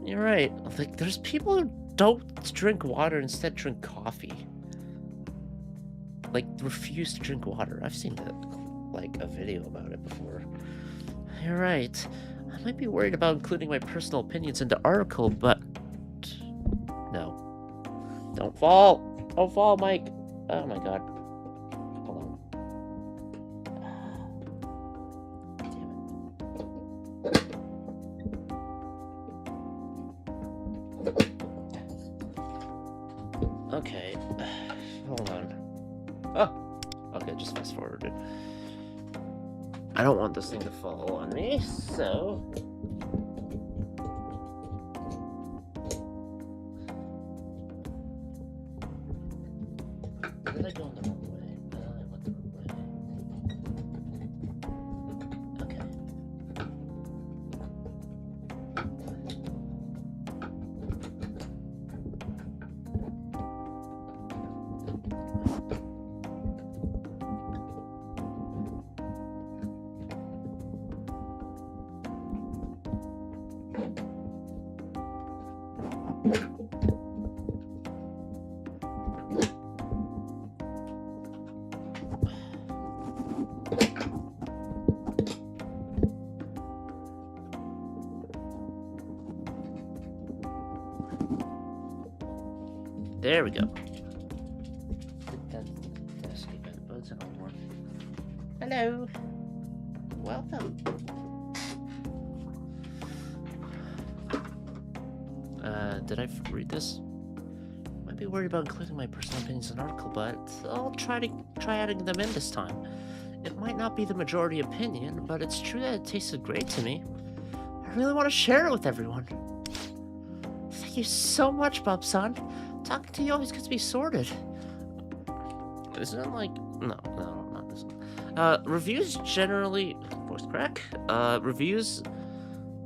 You're right. Like, there's people who don't drink water, instead drink coffee. Like, refuse to drink water. I've seen that, like, a video about it before. You're right. I might be worried about including my personal opinions in the article, but... No. Don't fall! Don't fall, Mike! Oh my god. Hold on. Damn it. Okay. Hold on. Oh! Okay, just fast forwarded. I don't want this thing to fall on me, so... Where did I go in the wrong way? I went the wrong way. Okay. There we go. Hello. Welcome. Did I read this? Might be worried about including my personal opinions in an article, but I'll try adding them in this time. It might not be the majority opinion, but it's true that it tasted great to me. I really want to share it with everyone. Thank you so much, Bob-san. Talking to you always gets me sorted. Isn't it like... No, not this one. Reviews generally... Voice crack? Reviews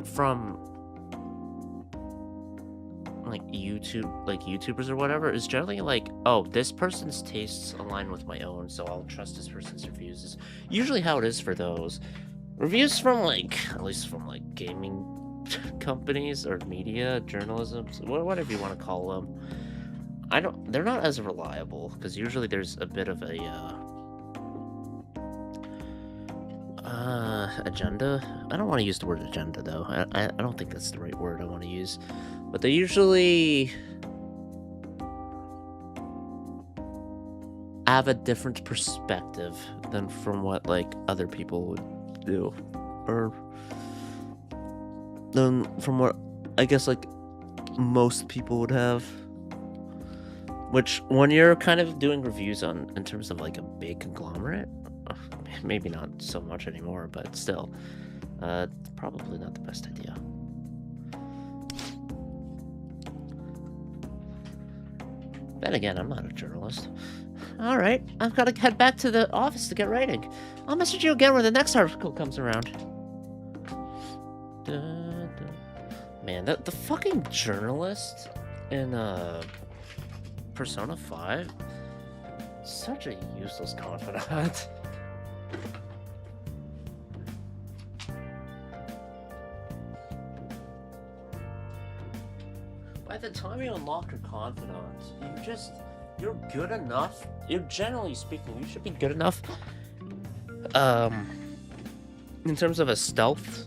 from... like YouTubers or whatever is generally like, oh, this person's tastes align with my own, so I'll trust this person's reviews. Is usually how it is for those. Reviews from like, at least from like gaming companies or media, journalism, whatever you want to call them. They're not as reliable because usually there's a bit of a agenda. I don't want to use the word agenda though. I don't think that's the right word I want to use. But they usually have a different perspective than from what like other people would do, or than from what I guess like most people would have. Which, when you're kind of doing reviews on in terms of like a big conglomerate, maybe not so much anymore, but still, probably not the best idea. Then again, I'm not a journalist. Alright, I've got to head back to the office to get writing. I'll message you again when the next article comes around. Man, the fucking journalist in, Persona 5? Such a useless confidant. By the time you unlock your confidant, you're good enough. You're generally speaking, you should be good enough. In terms of a stealth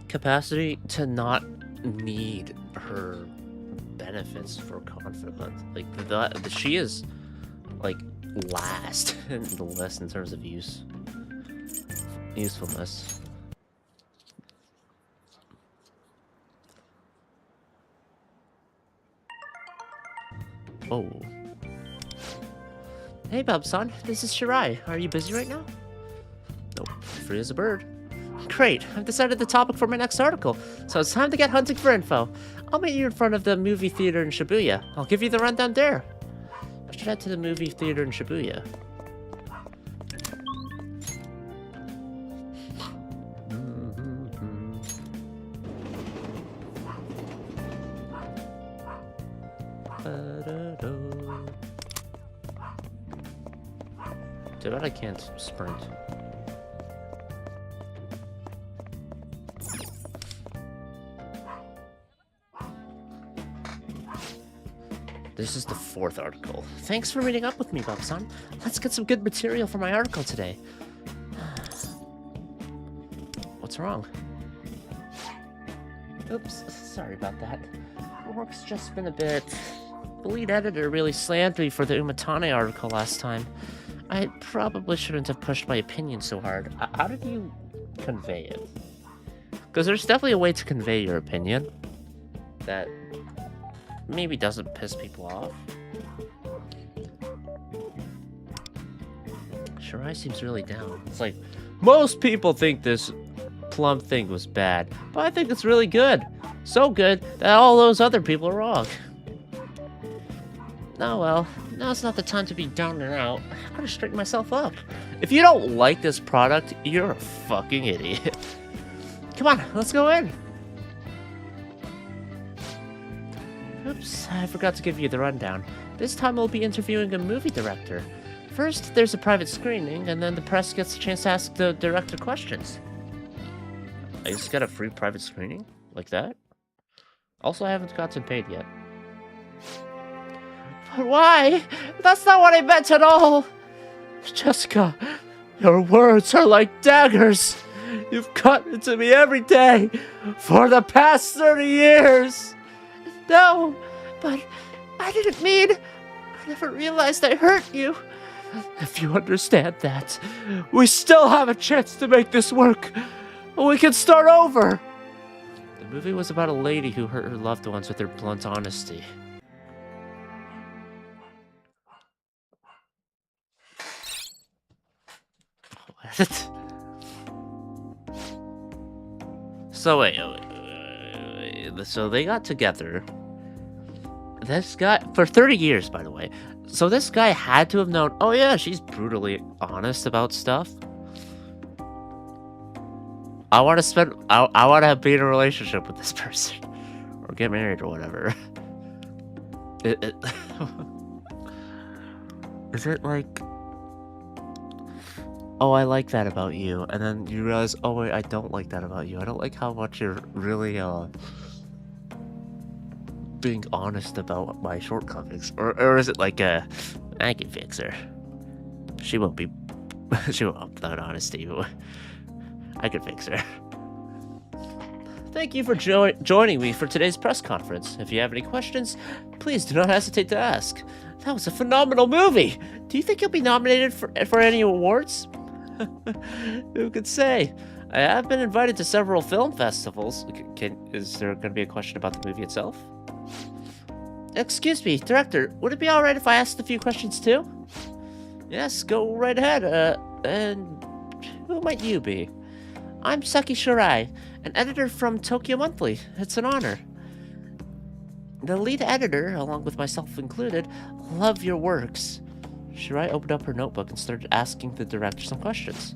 capacity to not need her benefits for confidant. Like she is like last in the list in terms of usefulness. Oh. Hey, Bob-san, this is Shirai. Are you busy right now? Nope, free as a bird. Great, I've decided the topic for my next article, so it's time to get hunting for info. I'll meet you in front of the movie theater in Shibuya. I'll give you the rundown there. I should head to the movie theater in Shibuya. Too bad I can't sprint. This is the 4th article. Thanks for meeting up with me, Bob-san. Let's get some good material for my article today. What's wrong? Oops, sorry about that. Work's just been a bit... The lead editor really slammed me for the Umatane article last time. I probably shouldn't have pushed my opinion so hard. How did you convey it? Because there's definitely a way to convey your opinion that maybe doesn't piss people off. Shirai seems really down. It's like, most people think this plum thing was bad, but I think it's really good. So good that all those other people are wrong. Oh well, now's not the time to be down and out. I gotta straighten myself up. If you don't like this product, you're a fucking idiot. Come on, let's go in. Oops, I forgot to give you the rundown. This time we'll be interviewing a movie director. First, there's a private screening, and then the press gets a chance to ask the director questions. I just got a free private screening? Like that? Also, I haven't gotten paid yet. But why? That's not what I meant at all! Jessica, your words are like daggers. You've cut into me every day for the past 30 years. No, but I didn't mean... I never realized I hurt you. If you understand that, we still have a chance to make this work. We can start over. The movie was about a lady who hurt her loved ones with her blunt honesty. So wait, so they got together. This guy, for 30 years, by the way. So this guy had to have known, oh yeah, she's brutally honest about stuff. I want to be in a relationship with this person. or get married or whatever. It is it like, oh, I like that about you, and then you realize, oh wait, I don't like that about you. I don't like how much you're really being honest about my shortcomings, or is it like I can fix her. She won't be, she won't without honesty. I can fix her. Thank you for joining me for today's press conference. If you have any questions, please do not hesitate to ask. That was a phenomenal movie. Do you think you'll be nominated for any awards? Who could say? I have been invited to several film festivals. Is there going to be a question about the movie itself? Excuse me, director, would it be alright if I asked a few questions too? Yes, go right ahead. And who might you be? I'm Saki Shirai, an editor from Tokyo Monthly. It's an honor. The lead editor, along with myself included, love your works. Shirai opened up her notebook and started asking the director some questions.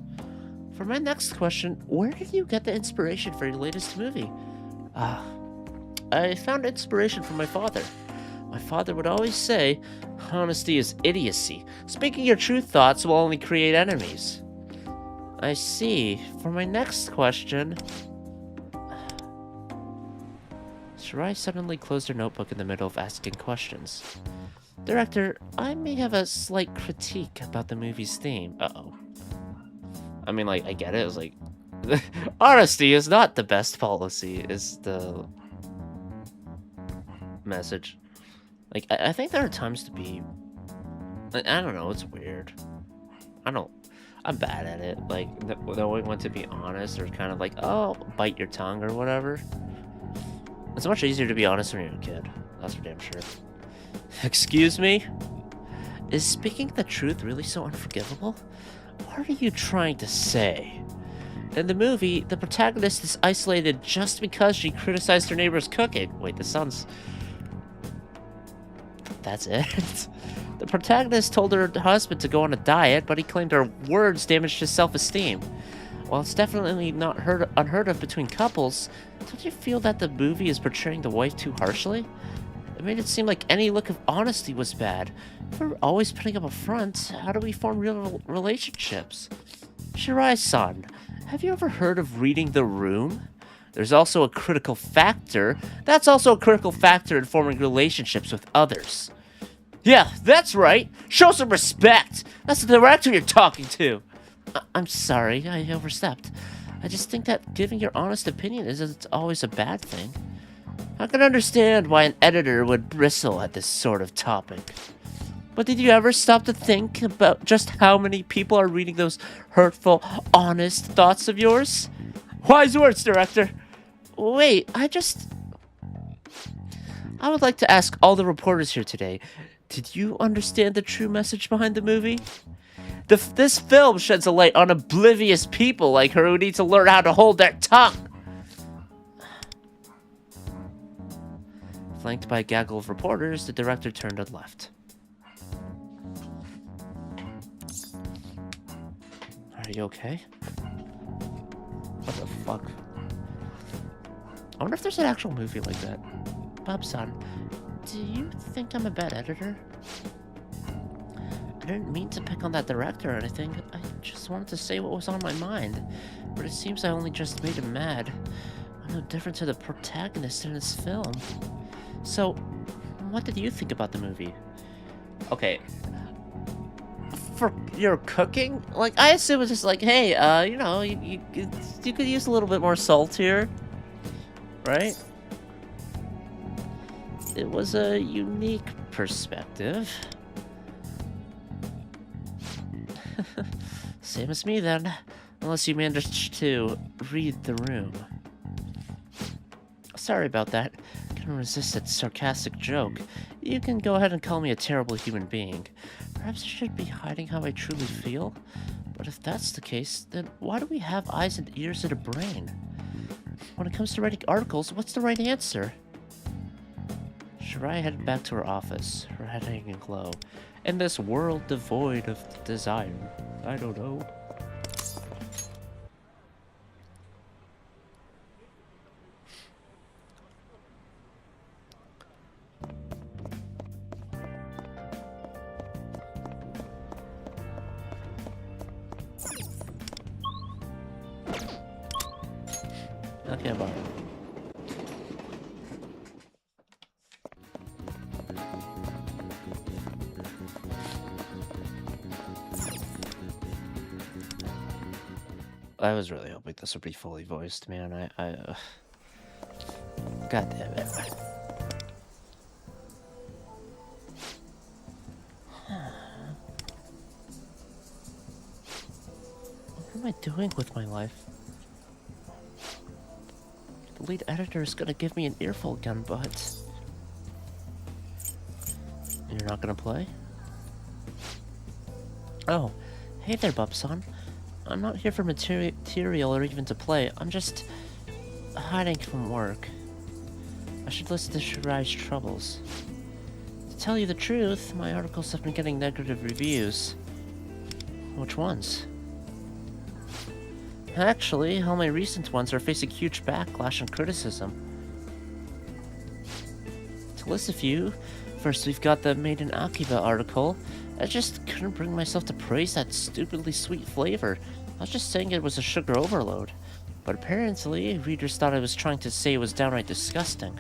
For my next question, where did you get the inspiration for your latest movie? I found inspiration from my father. My father would always say, honesty is idiocy. Speaking your true thoughts will only create enemies. I see. For my next question... Shirai suddenly closed her notebook in the middle of asking questions. Director, I may have a slight critique about the movie's theme. Uh-oh. I mean, like, I get it. It was like... honesty is not the best policy, is the... message. Like, I think there are times to be... I don't know, it's weird. I'm bad at it. Like, the only one to be honest or kind of like, oh, bite your tongue or whatever. It's much easier to be honest when you're a kid. That's for damn sure. Excuse me? Is speaking the truth really so unforgivable? What are you trying to say? In the movie, the protagonist is isolated just because she criticized her neighbor's cooking. Wait, this sounds... That's it? The protagonist told her husband to go on a diet, but he claimed her words damaged his self-esteem. While it's definitely not unheard of between couples, don't you feel that the movie is portraying the wife too harshly? It made it seem like any look of honesty was bad. If we're always putting up a front, how do we form real relationships? Shirai-san, have you ever heard of reading the room? There's also a critical factor. That's also a critical factor in forming relationships with others. Yeah, that's right. Show some respect. That's the director you're talking to. I'm sorry, I overstepped. I just think that giving your honest opinion isn't always a bad thing. I can understand why an editor would bristle at this sort of topic. But did you ever stop to think about just how many people are reading those hurtful, honest thoughts of yours? Wise words, director. Wait, I would like to ask all the reporters here today, did you understand the true message behind the movie? This film sheds a light on oblivious people like her who need to learn how to hold their tongue. Flanked by a gaggle of reporters, the director turned and left. Are you okay? What the fuck? I wonder if there's an actual movie like that. Bob-san, do you think I'm a bad editor? I didn't mean to pick on that director or anything. I just wanted to say what was on my mind. But it seems I only just made him mad. I'm no different to the protagonist in this film. So, what did you think about the movie? Okay. For your cooking? Like, I assume it's just like, hey, you know, you could use a little bit more salt here. Right? It was a unique perspective. Same as me then, unless you managed to read the room. Sorry about that. Couldn't resist that sarcastic joke. You can go ahead and call me a terrible human being. Perhaps I should be hiding how I truly feel? But if that's the case, then why do we have eyes and ears and a brain? When it comes to writing articles, what's the right answer? Shirai headed back to her office, her head hanging low. In this world devoid of desire, I don't know. Akihabara. I was really hoping this would be fully voiced, man. God damn it. What am I doing with my life? The lead editor is gonna give me an earful again, but... You're not gonna play? Oh, hey there, Bubson. I'm not here for material or even to play. I'm just hiding from work. I should listen to Shirai's troubles. To tell you the truth, my articles have been getting negative reviews. Which ones? Actually, all my recent ones are facing huge backlash and criticism. To list a few, first we've got the Made in Akiba article. I just couldn't bring myself to praise that stupidly sweet flavor. I was just saying it was a sugar overload. But apparently, readers thought I was trying to say it was downright disgusting.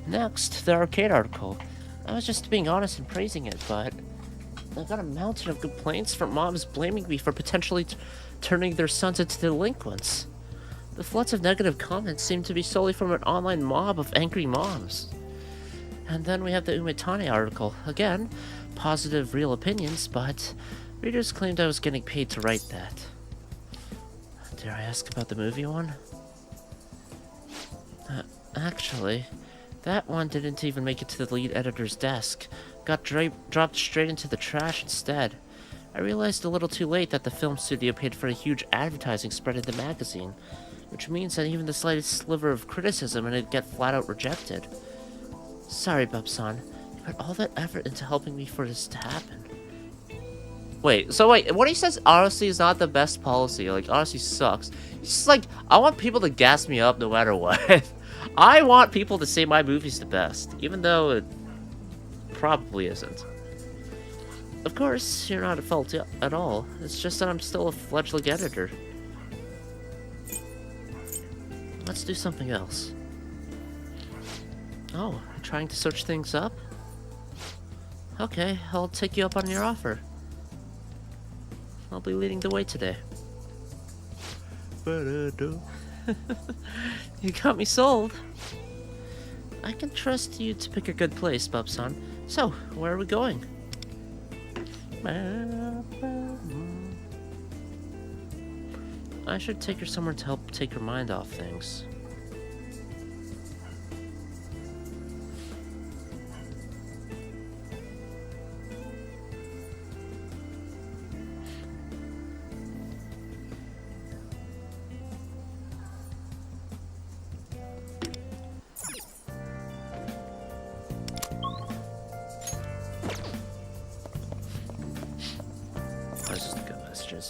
Next, the arcade article. I was just being honest and praising it, but I got a mountain of complaints from moms blaming me for potentially turning their sons into delinquents. The floods of negative comments seem to be solely from an online mob of angry moms. And then we have the Umetane article. Again, positive, real opinions, but readers claimed I was getting paid to write that. Dare I ask about the movie one? Actually, that one didn't even make it to the lead editor's desk. Got dropped straight into the trash instead. I realized a little too late that the film studio paid for a huge advertising spread in the magazine, which means that even the slightest sliver of criticism and it'd get flat out rejected. Sorry, Bubson. You put all that effort into helping me for this to happen. Wait, what he says, honesty is not the best policy. Like, honesty sucks. He's just like, I want people to gas me up no matter what. I want people to say my movie's the best, even though it probably isn't. Of course, you're not at fault at all. It's just that I'm still a fledgling editor. Let's do something else. Oh, trying to search things up? Okay, I'll take you up on your offer. I'll be leading the way today. You got me sold. I can trust you to pick a good place, Bubson. So, where are we going? I should take her somewhere to help take her mind off things.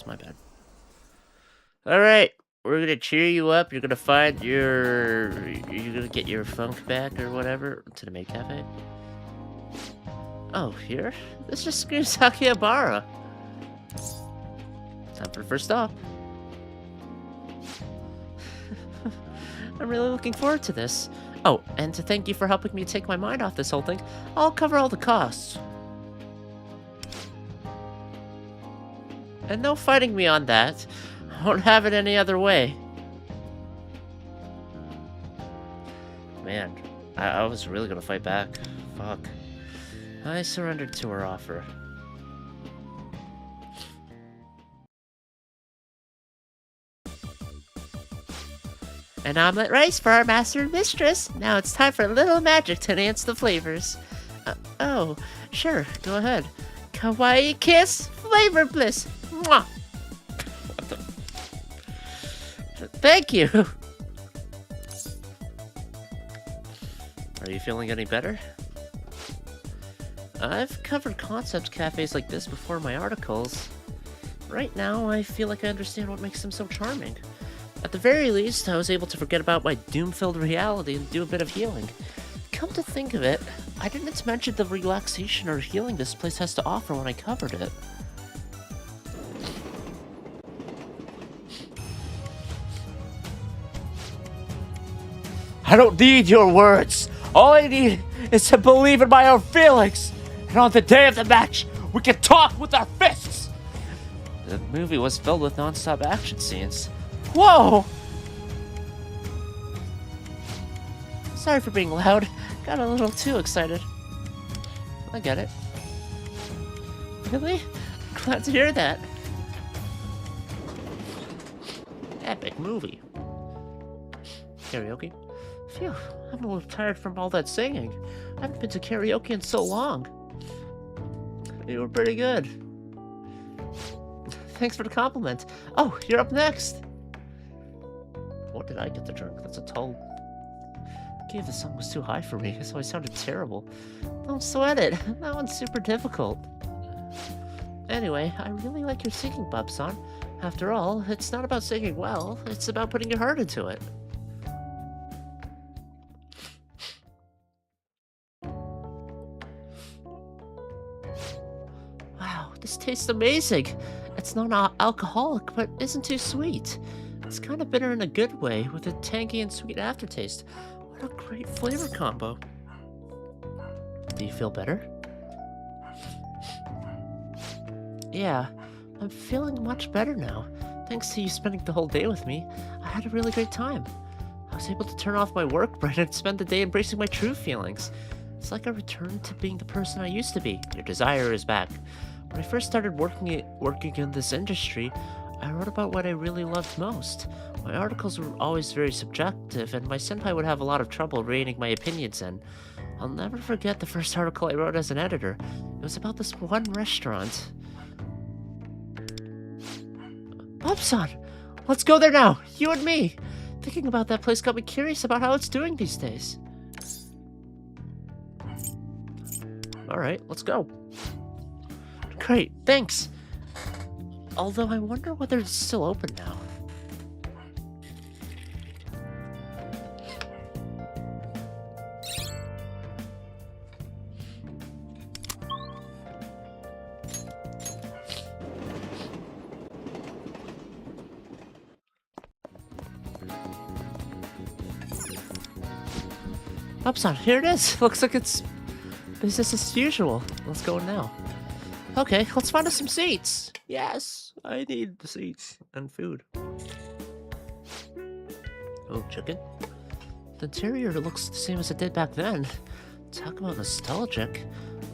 My bad. Alright, we're gonna cheer you up. You're gonna find you're gonna get your funk back or whatever to the maid cafe. Oh, here? This just screams Akihabara. Time for the first stop. I'm really looking forward to this. Oh, and to thank you for helping me take my mind off this whole thing, I'll cover all the costs. And no fighting me on that. I won't have it any other way. Man, I was really gonna fight back. Fuck. I surrendered to her offer. An omelet rice for our master and mistress. Now it's time for a little magic to enhance the flavors. Oh, sure, go ahead. Kawaii kiss, flavor bliss. Mwah. What the? Thank you. Are you feeling any better? I've covered concept cafes like this before in my articles. Right now, I feel like I understand what makes them so charming. At the very least, I was able to forget about my doom-filled reality and do a bit of healing. Come to think of it, I didn't mention the relaxation or healing this place has to offer when I covered it. I don't need your words. All I need is to believe in my own feelings. And on the day of the match, we can talk with our fists. The movie was filled with non-stop action scenes. Whoa! Sorry for being loud. Got a little too excited. I get it. Really? Glad to hear that. Epic movie. Karaoke? Phew, I'm a little tired from all that singing. I haven't been to karaoke in so long. You were pretty good. Thanks for the compliment. Oh, you're up next. What did I get to drink? That's a tall... The key of the song was too high for me, so I sounded terrible. Don't sweat it. That one's super difficult. Anyway, I really like your singing, Bub-san. After all, it's not about singing well, it's about putting your heart into it. Wow, this tastes amazing. It's non-alcoholic, but isn't too sweet. It's kind of bitter in a good way, with a tangy and sweet aftertaste. What a great flavor combo. Do you feel better? Yeah, I'm feeling much better now. Thanks to you spending the whole day with me, I had a really great time. I was able to turn off my work brain and spend the day embracing my true feelings. It's like I returned to being the person I used to be. Your desire is back. When I first started working in this industry, I wrote about what I really loved most. My articles were always very subjective, and my senpai would have a lot of trouble reining my opinions in. I'll never forget the first article I wrote as an editor. It was about this one restaurant. Bub-san! Let's go there now! You and me! Thinking about that place got me curious about how it's doing these days. Alright, let's go. Great, thanks! Although I wonder whether it's still open now. Bub-san, here it is! Looks like it's business as usual. Let's go in now. Okay, let's find us some seats! Yes! I need the seats and food. Oh, chicken? The interior looks the same as it did back then. Talk about nostalgic.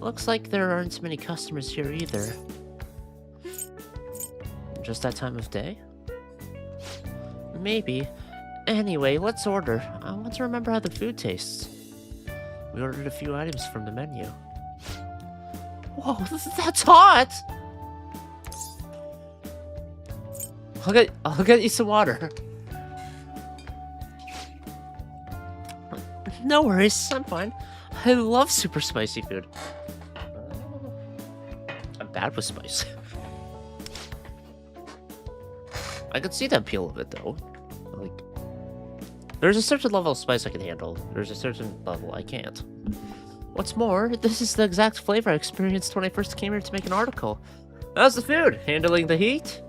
Looks like there aren't many customers here either. Just that time of day? Maybe. Anyway, let's order. I want to remember how the food tastes. We ordered a few items from the menu. Whoa, that's hot! I'll get you some water. No worries, I'm fine. I love super spicy food. I'm bad with spice. I could see the appeal of it though. Like, there's a certain level of spice I can handle. There's a certain level I can't. What's more, this is the exact flavor I experienced when I first came here to make an article. How's the food? Handling the heat?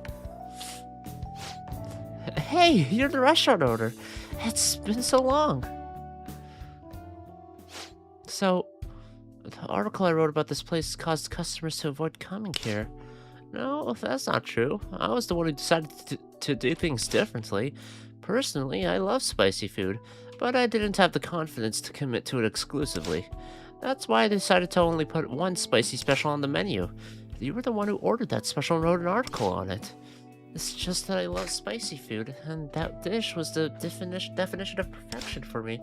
Hey, you're the restaurant owner. It's been so long. So, the article I wrote about this place caused customers to avoid coming here. No, that's not true. I was the one who decided to do things differently. Personally, I love spicy food, but I didn't have the confidence to commit to it exclusively. That's why I decided to only put one spicy special on the menu. You were the one who ordered that special and wrote an article on it. It's just that I love spicy food, and that dish was the definition of perfection for me.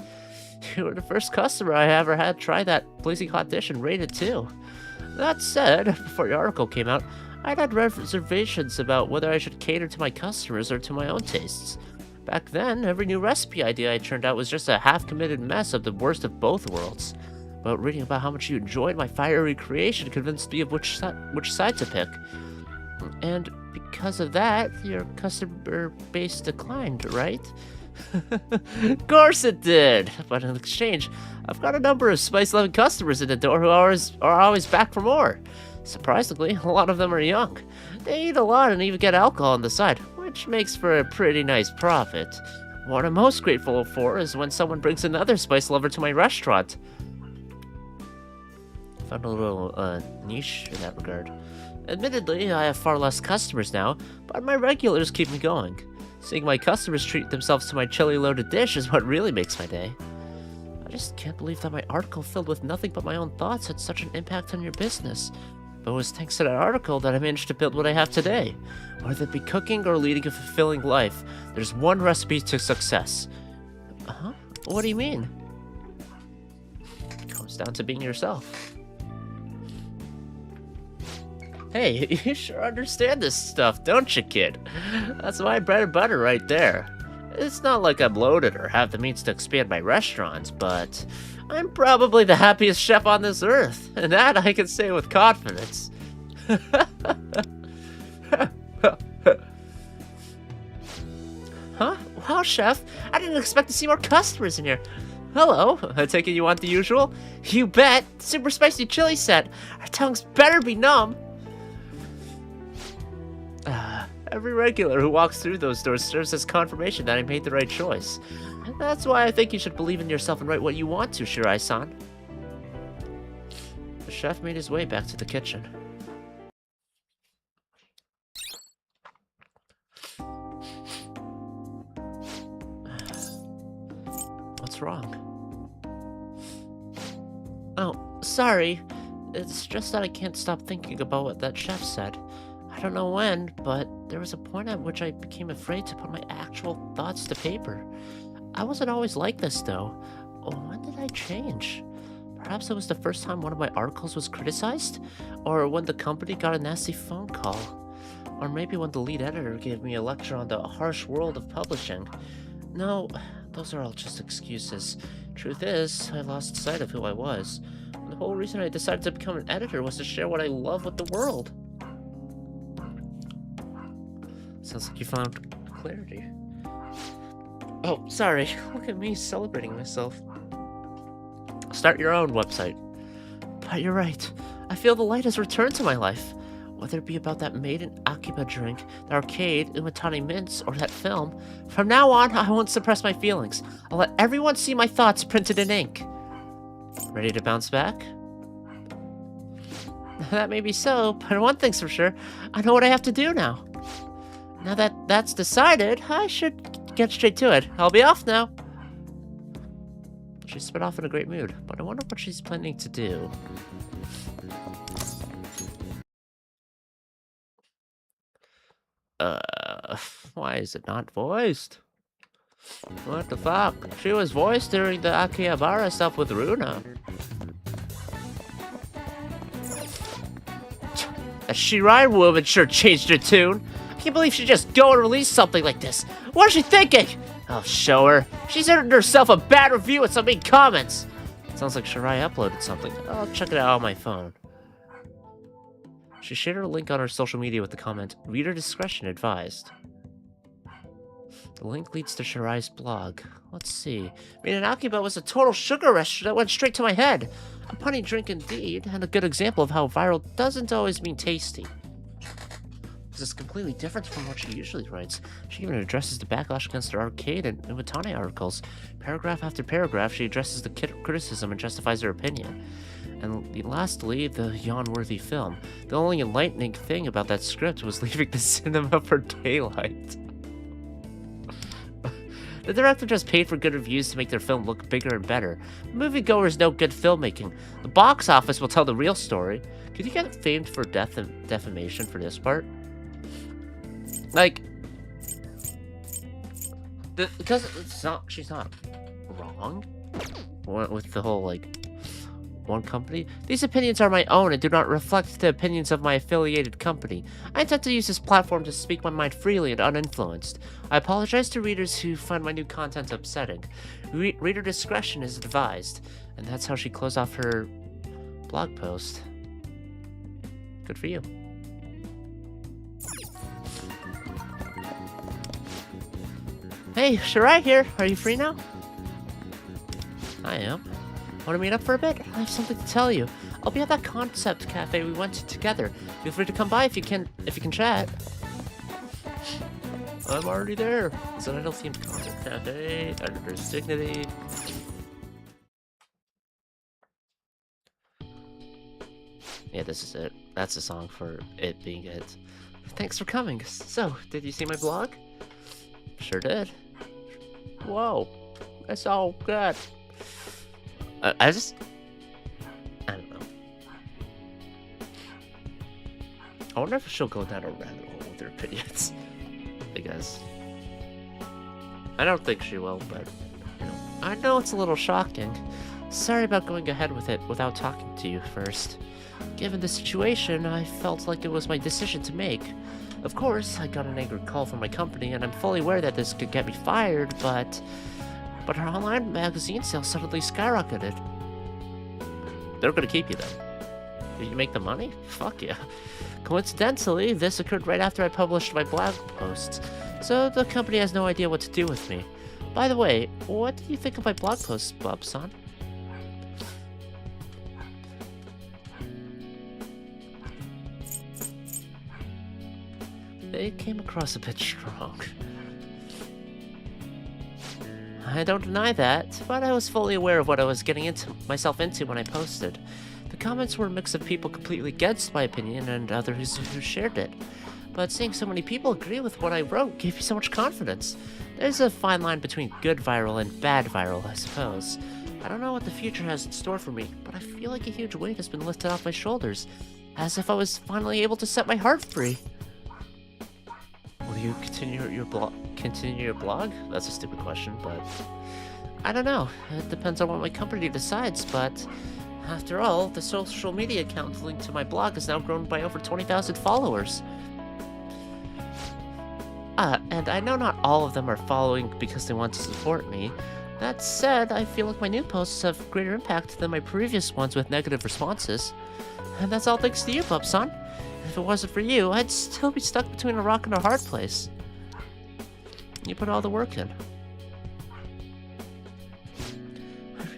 You were the first customer I ever had try that blazing hot dish and rate it too. That said, before your article came out, I'd had reservations about whether I should cater to my customers or to my own tastes. Back then, every new recipe idea I turned out was just a half-committed mess of the worst of both worlds. But reading about how much you enjoyed my fiery creation convinced me of which side to pick. And because of that, your customer base declined, right? Of course it did! But in exchange, I've got a number of spice-loving customers in the door who are always back for more. Surprisingly, a lot of them are young. They eat a lot and even get alcohol on the side, which makes for a pretty nice profit. What I'm most grateful for is when someone brings another spice lover to my restaurant. Found a little niche in that regard. Admittedly, I have far less customers now, but my regulars keep me going. Seeing my customers treat themselves to my chili-loaded dish is what really makes my day. I just can't believe that my article filled with nothing but my own thoughts had such an impact on your business. But it was thanks to that article that I managed to build what I have today. Whether it be cooking or leading a fulfilling life, there's one recipe to success. Huh? What do you mean? It comes down to being yourself. Hey, you sure understand this stuff, don't you, kid? That's my bread and butter right there. It's not like I'm loaded or have the means to expand my restaurants, but I'm probably the happiest chef on this earth, and that I can say with confidence. Huh? Wow, chef, I didn't expect to see more customers in here. Hello, I take it you want the usual? You bet, super spicy chili set. Our tongues better be numb. Every regular who walks through those doors serves as confirmation that I made the right choice. That's why I think you should believe in yourself and write what you want to, Shirai-san. The chef made his way back to the kitchen. What's wrong? Oh, sorry. It's just that I can't stop thinking about what that chef said. I don't know when, but there was a point at which I became afraid to put my actual thoughts to paper. I wasn't always like this, though. When did I change? Perhaps it was the first time one of my articles was criticized? Or when the company got a nasty phone call? Or maybe when the lead editor gave me a lecture on the harsh world of publishing? No, those are all just excuses. Truth is, I lost sight of who I was. The whole reason I decided to become an editor was to share what I love with the world. Sounds like you found clarity. Oh, sorry. Look at me celebrating myself. Start your own website. But you're right. I feel the light has returned to my life. Whether it be about that maiden Akiba drink, the arcade, Umatani mints, or that film, from now on, I won't suppress my feelings. I'll let everyone see my thoughts printed in ink. Ready to bounce back? That may be so, but one thing's for sure. I know what I have to do now. Now that that's decided, I should get straight to it. I'll be off now. She sped off in a great mood, but I wonder what she's planning to do. Why is it not voiced? What the fuck? She was voiced during the Akihabara stuff with Runa. That Shirai woman sure changed her tune. I can't believe she'd just go and release something like this. What is she thinking? I'll show her. She's earned herself a bad review with some mean comments. Sounds like Shirai uploaded something. I'll check it out on my phone. She shared her link on her social media with the comment, "Reader discretion advised." The link leads to Shirai's blog. Let's see. Akiba was a total sugar rush that went straight to my head. A punny drink indeed, and a good example of how viral doesn't always mean tasty. This is completely different from what she usually writes. She even addresses the backlash against her arcade and Umatani articles. Paragraph after paragraph, she addresses the criticism and justifies her opinion. And lastly, the yawn-worthy film. The only enlightening thing about that script was leaving the cinema for daylight. The director just paid for good reviews to make their film look bigger and better. Moviegoers know good filmmaking. The box office will tell the real story. Could you get famed for defamation for this part? Like, because she's not wrong with the whole, like, one company. These opinions are my own and do not reflect the opinions of my affiliated company. I intend to use this platform to speak my mind freely and uninfluenced. I apologize to readers who find my new content upsetting. Reader discretion is advised. And that's how she closed off her blog post. Good for you. Hey, Shirai here. Are you free now? I am. Want to meet up for a bit? I have something to tell you. I'll be at that concept cafe we went to together. Feel free to come by if you can chat. I'm already there. Zenidal themed content cafe, editor's dignity. Yeah, this is it. That's the song for it being it. Thanks for coming. So, did you see my blog? Sure did. Whoa, that's so good. I don't know. I wonder if she'll go down a rabbit hole with her opinions. I guess. I don't think she will, but you know, I know it's a little shocking. Sorry about going ahead with it without talking to you first. Given the situation, I felt like it was my decision to make. Of course, I got an angry call from my company, and I'm fully aware that this could get me fired, but our online magazine sales suddenly skyrocketed. They're gonna keep you then. Did you make the money? Fuck yeah. Coincidentally, this occurred right after I published my blog posts, so the company has no idea what to do with me. By the way, what did you think of my blog posts, Bob-san? They came across a bit strong. I don't deny that, but I was fully aware of what I was getting myself into when I posted. The comments were a mix of people completely against my opinion and others who shared it. But seeing so many people agree with what I wrote gave me so much confidence. There's a fine line between good viral and bad viral, I suppose. I don't know what the future has in store for me, but I feel like a huge weight has been lifted off my shoulders, as if I was finally able to set my heart free. Will you continue your blog? That's a stupid question, but I don't know. It depends on what my company decides, but after all, the social media account linked to my blog has now grown by over 20,000 followers. And I know not all of them are following because they want to support me. That said, I feel like my new posts have greater impact than my previous ones with negative responses. And that's all thanks to you, Bub-san. If it wasn't for you, I'd still be stuck between a rock and a hard place. You put all the work in.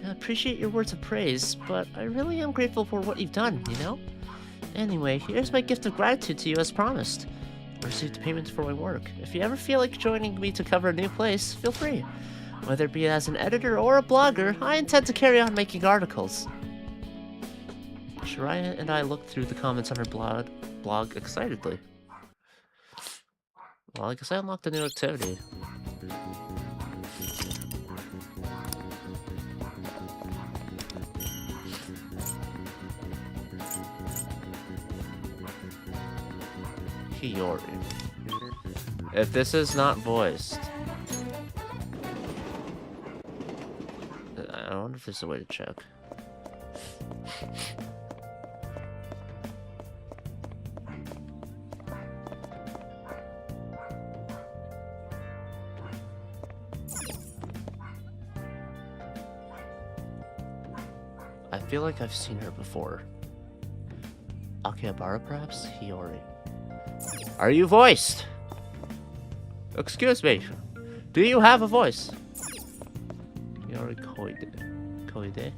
I appreciate your words of praise, but I really am grateful for what you've done, you know? Anyway, here's my gift of gratitude to you as promised. I received payment for my work. If you ever feel like joining me to cover a new place, feel free. Whether it be as an editor or a blogger, I intend to carry on making articles. Shiraya and I looked through the comments on her blog excitedly. Well, I guess I unlocked a new activity. Hiyori. If this is not voiced, I wonder if there's a way to check. I feel like I've seen her before. Akihabara, perhaps? Hiyori. Are you voiced? Excuse me. Do you have a voice? Hiyori Koide. Koide?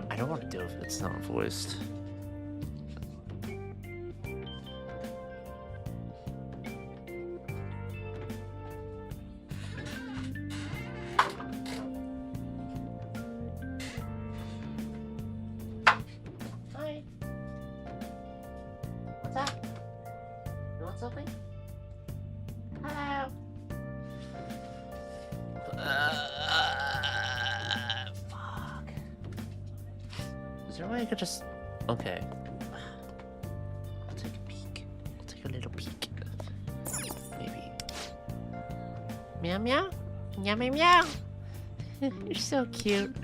I don't want to do it if it's not voiced. Hi. What's up? You want something? Hello. Fuck. Is there a way I could just... Okay. I'll take a peek. I'll take a little peek. Maybe. Meow meow? Meow meow meow! You're so cute.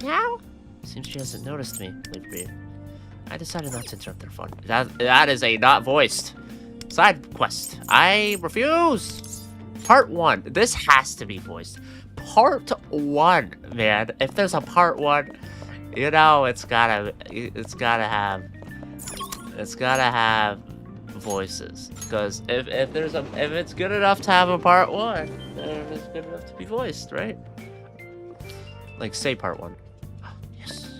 Meow? Seems she hasn't noticed me. Leave be. I decided not to interrupt their fun. That is a not voiced side quest. I refuse! Part 1. This has to be voiced. Part 1, man. If there's a part 1, you know it's gotta have voices. Because if it's good enough to have a part 1, then it's good enough to be voiced, right? Like, say part 1. Yes.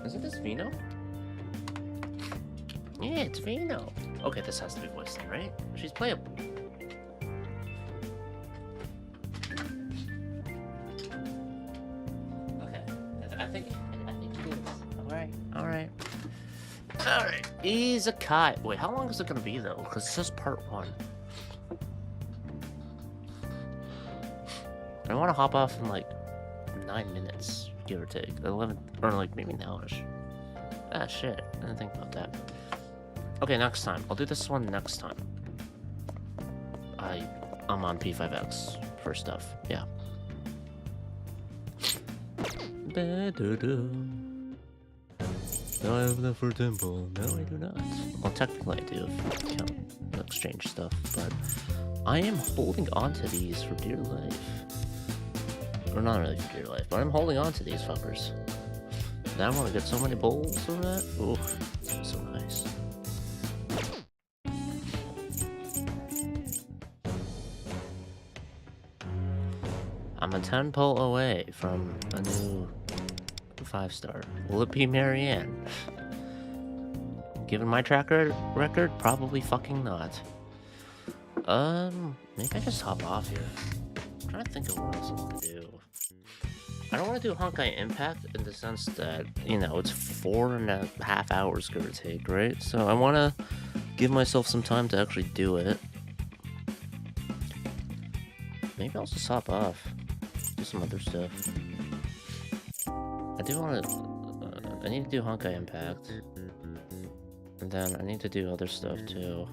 Isn't this Vino? Yeah, it's Vino. Okay, this has to be voiced then, right? She's playable. Okay, I think it is. Alright. Izakai. Wait, how long is it gonna be though? Because it's just part 1. I want to hop off in like 9 minutes, give or take. 11, or like maybe nowish. Ah, shit. I didn't think about that. Okay, next time. I'll do this one next time. I'm on P5X for stuff. Yeah. Do I have enough for temple? No, I do not. Well, technically I do if you count exchange stuff, but I am holding on to these for dear life. Or not really for dear life, but I'm holding on to these fuckers. Now I want to get so many bowls from that. Ooh, so nice. I'm a 10 pull away from a new 5-star. Will it be Marianne? Given my track record, probably fucking not. Maybe I just hop off here. I'm trying to think of what else I want to do. I don't want to do Honkai Impact in the sense that, you know, it's 4.5 hours, give or take, right? So I want to give myself some time to actually do it. Maybe I'll just hop off. Do some other stuff. I do want to... I need to do Honkai Impact. And then I need to do other stuff, too.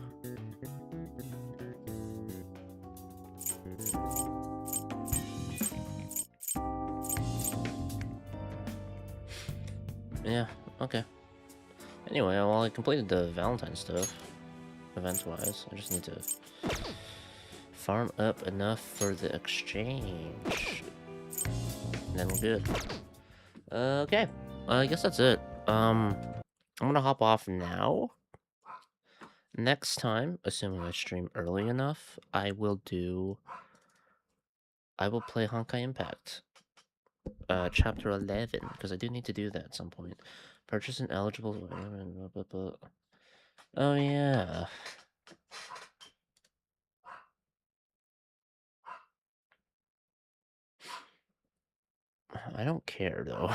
Yeah, okay. Anyway, well, I completed the Valentine stuff, events-wise. I just need to farm up enough for the exchange. And then we're good. Okay. I guess that's it. I'm gonna hop off now. Next time, assuming I stream early enough, I will play Honkai Impact. Chapter 11, because I do need to do that at some point. Purchase an eligible... Oh, yeah. I don't care, though.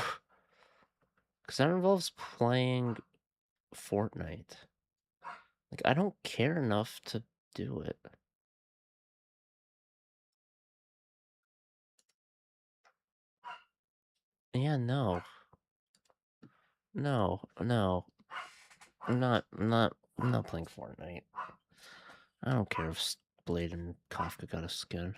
Because that involves playing Fortnite. Like, I don't care enough to do it. Yeah, no. No. I'm not playing Fortnite. I don't care if Blade and Kafka got a skin.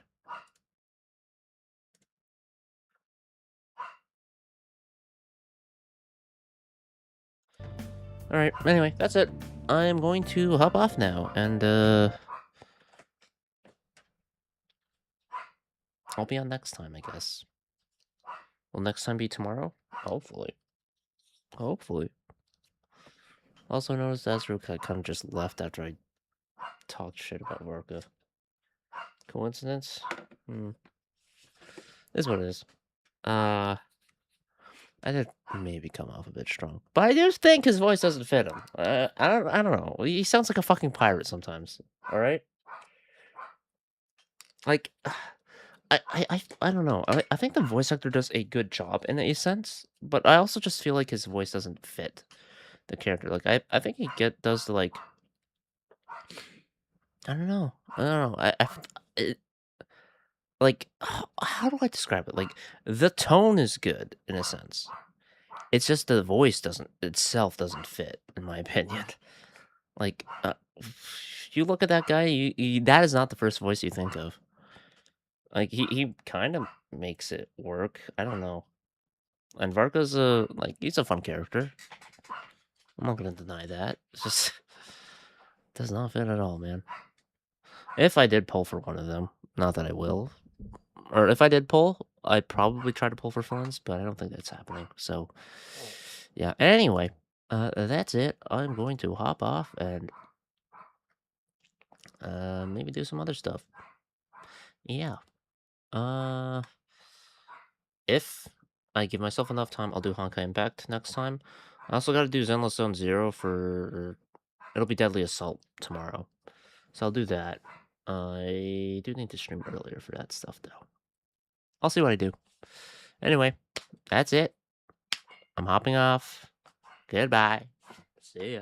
Alright, anyway, that's it. I'm going to hop off now, and, I'll be on next time, I guess. Will next time be tomorrow? Hopefully. Also noticed Azruka kind of just left after I talked shit about Vorka. Coincidence? Is what it is. I did maybe come off a bit strong, but I do think his voice doesn't fit him. I don't know. He sounds like a fucking pirate sometimes. All right. Like, I don't know. I think the voice actor does a good job in a sense, but I also just feel like his voice doesn't fit the character. Like, I think he does the, like, I don't know. Like, how do I describe it? Like, the tone is good in a sense. It's just the voice itself doesn't fit, in my opinion. Like, you look at that guy, that is not the first voice you think of. Like, he kind of makes it work. I don't know. And Varka's he's a fun character. I'm not gonna deny that. It's just does not fit at all, man. If I did pull for one of them, not that I will, or if I did pull, I'd probably try to pull for Flans, but I don't think that's happening. So, yeah. Anyway, that's it. I'm going to hop off and maybe do some other stuff. Yeah. If I give myself enough time, I'll do Honkai Impact next time. I also got to do Zenless Zone Zero for it'll be Deadly Assault tomorrow, so I'll do that. I do need to stream earlier for that stuff though. I'll see what I do. Anyway, that's it. I'm hopping off. Goodbye. See ya.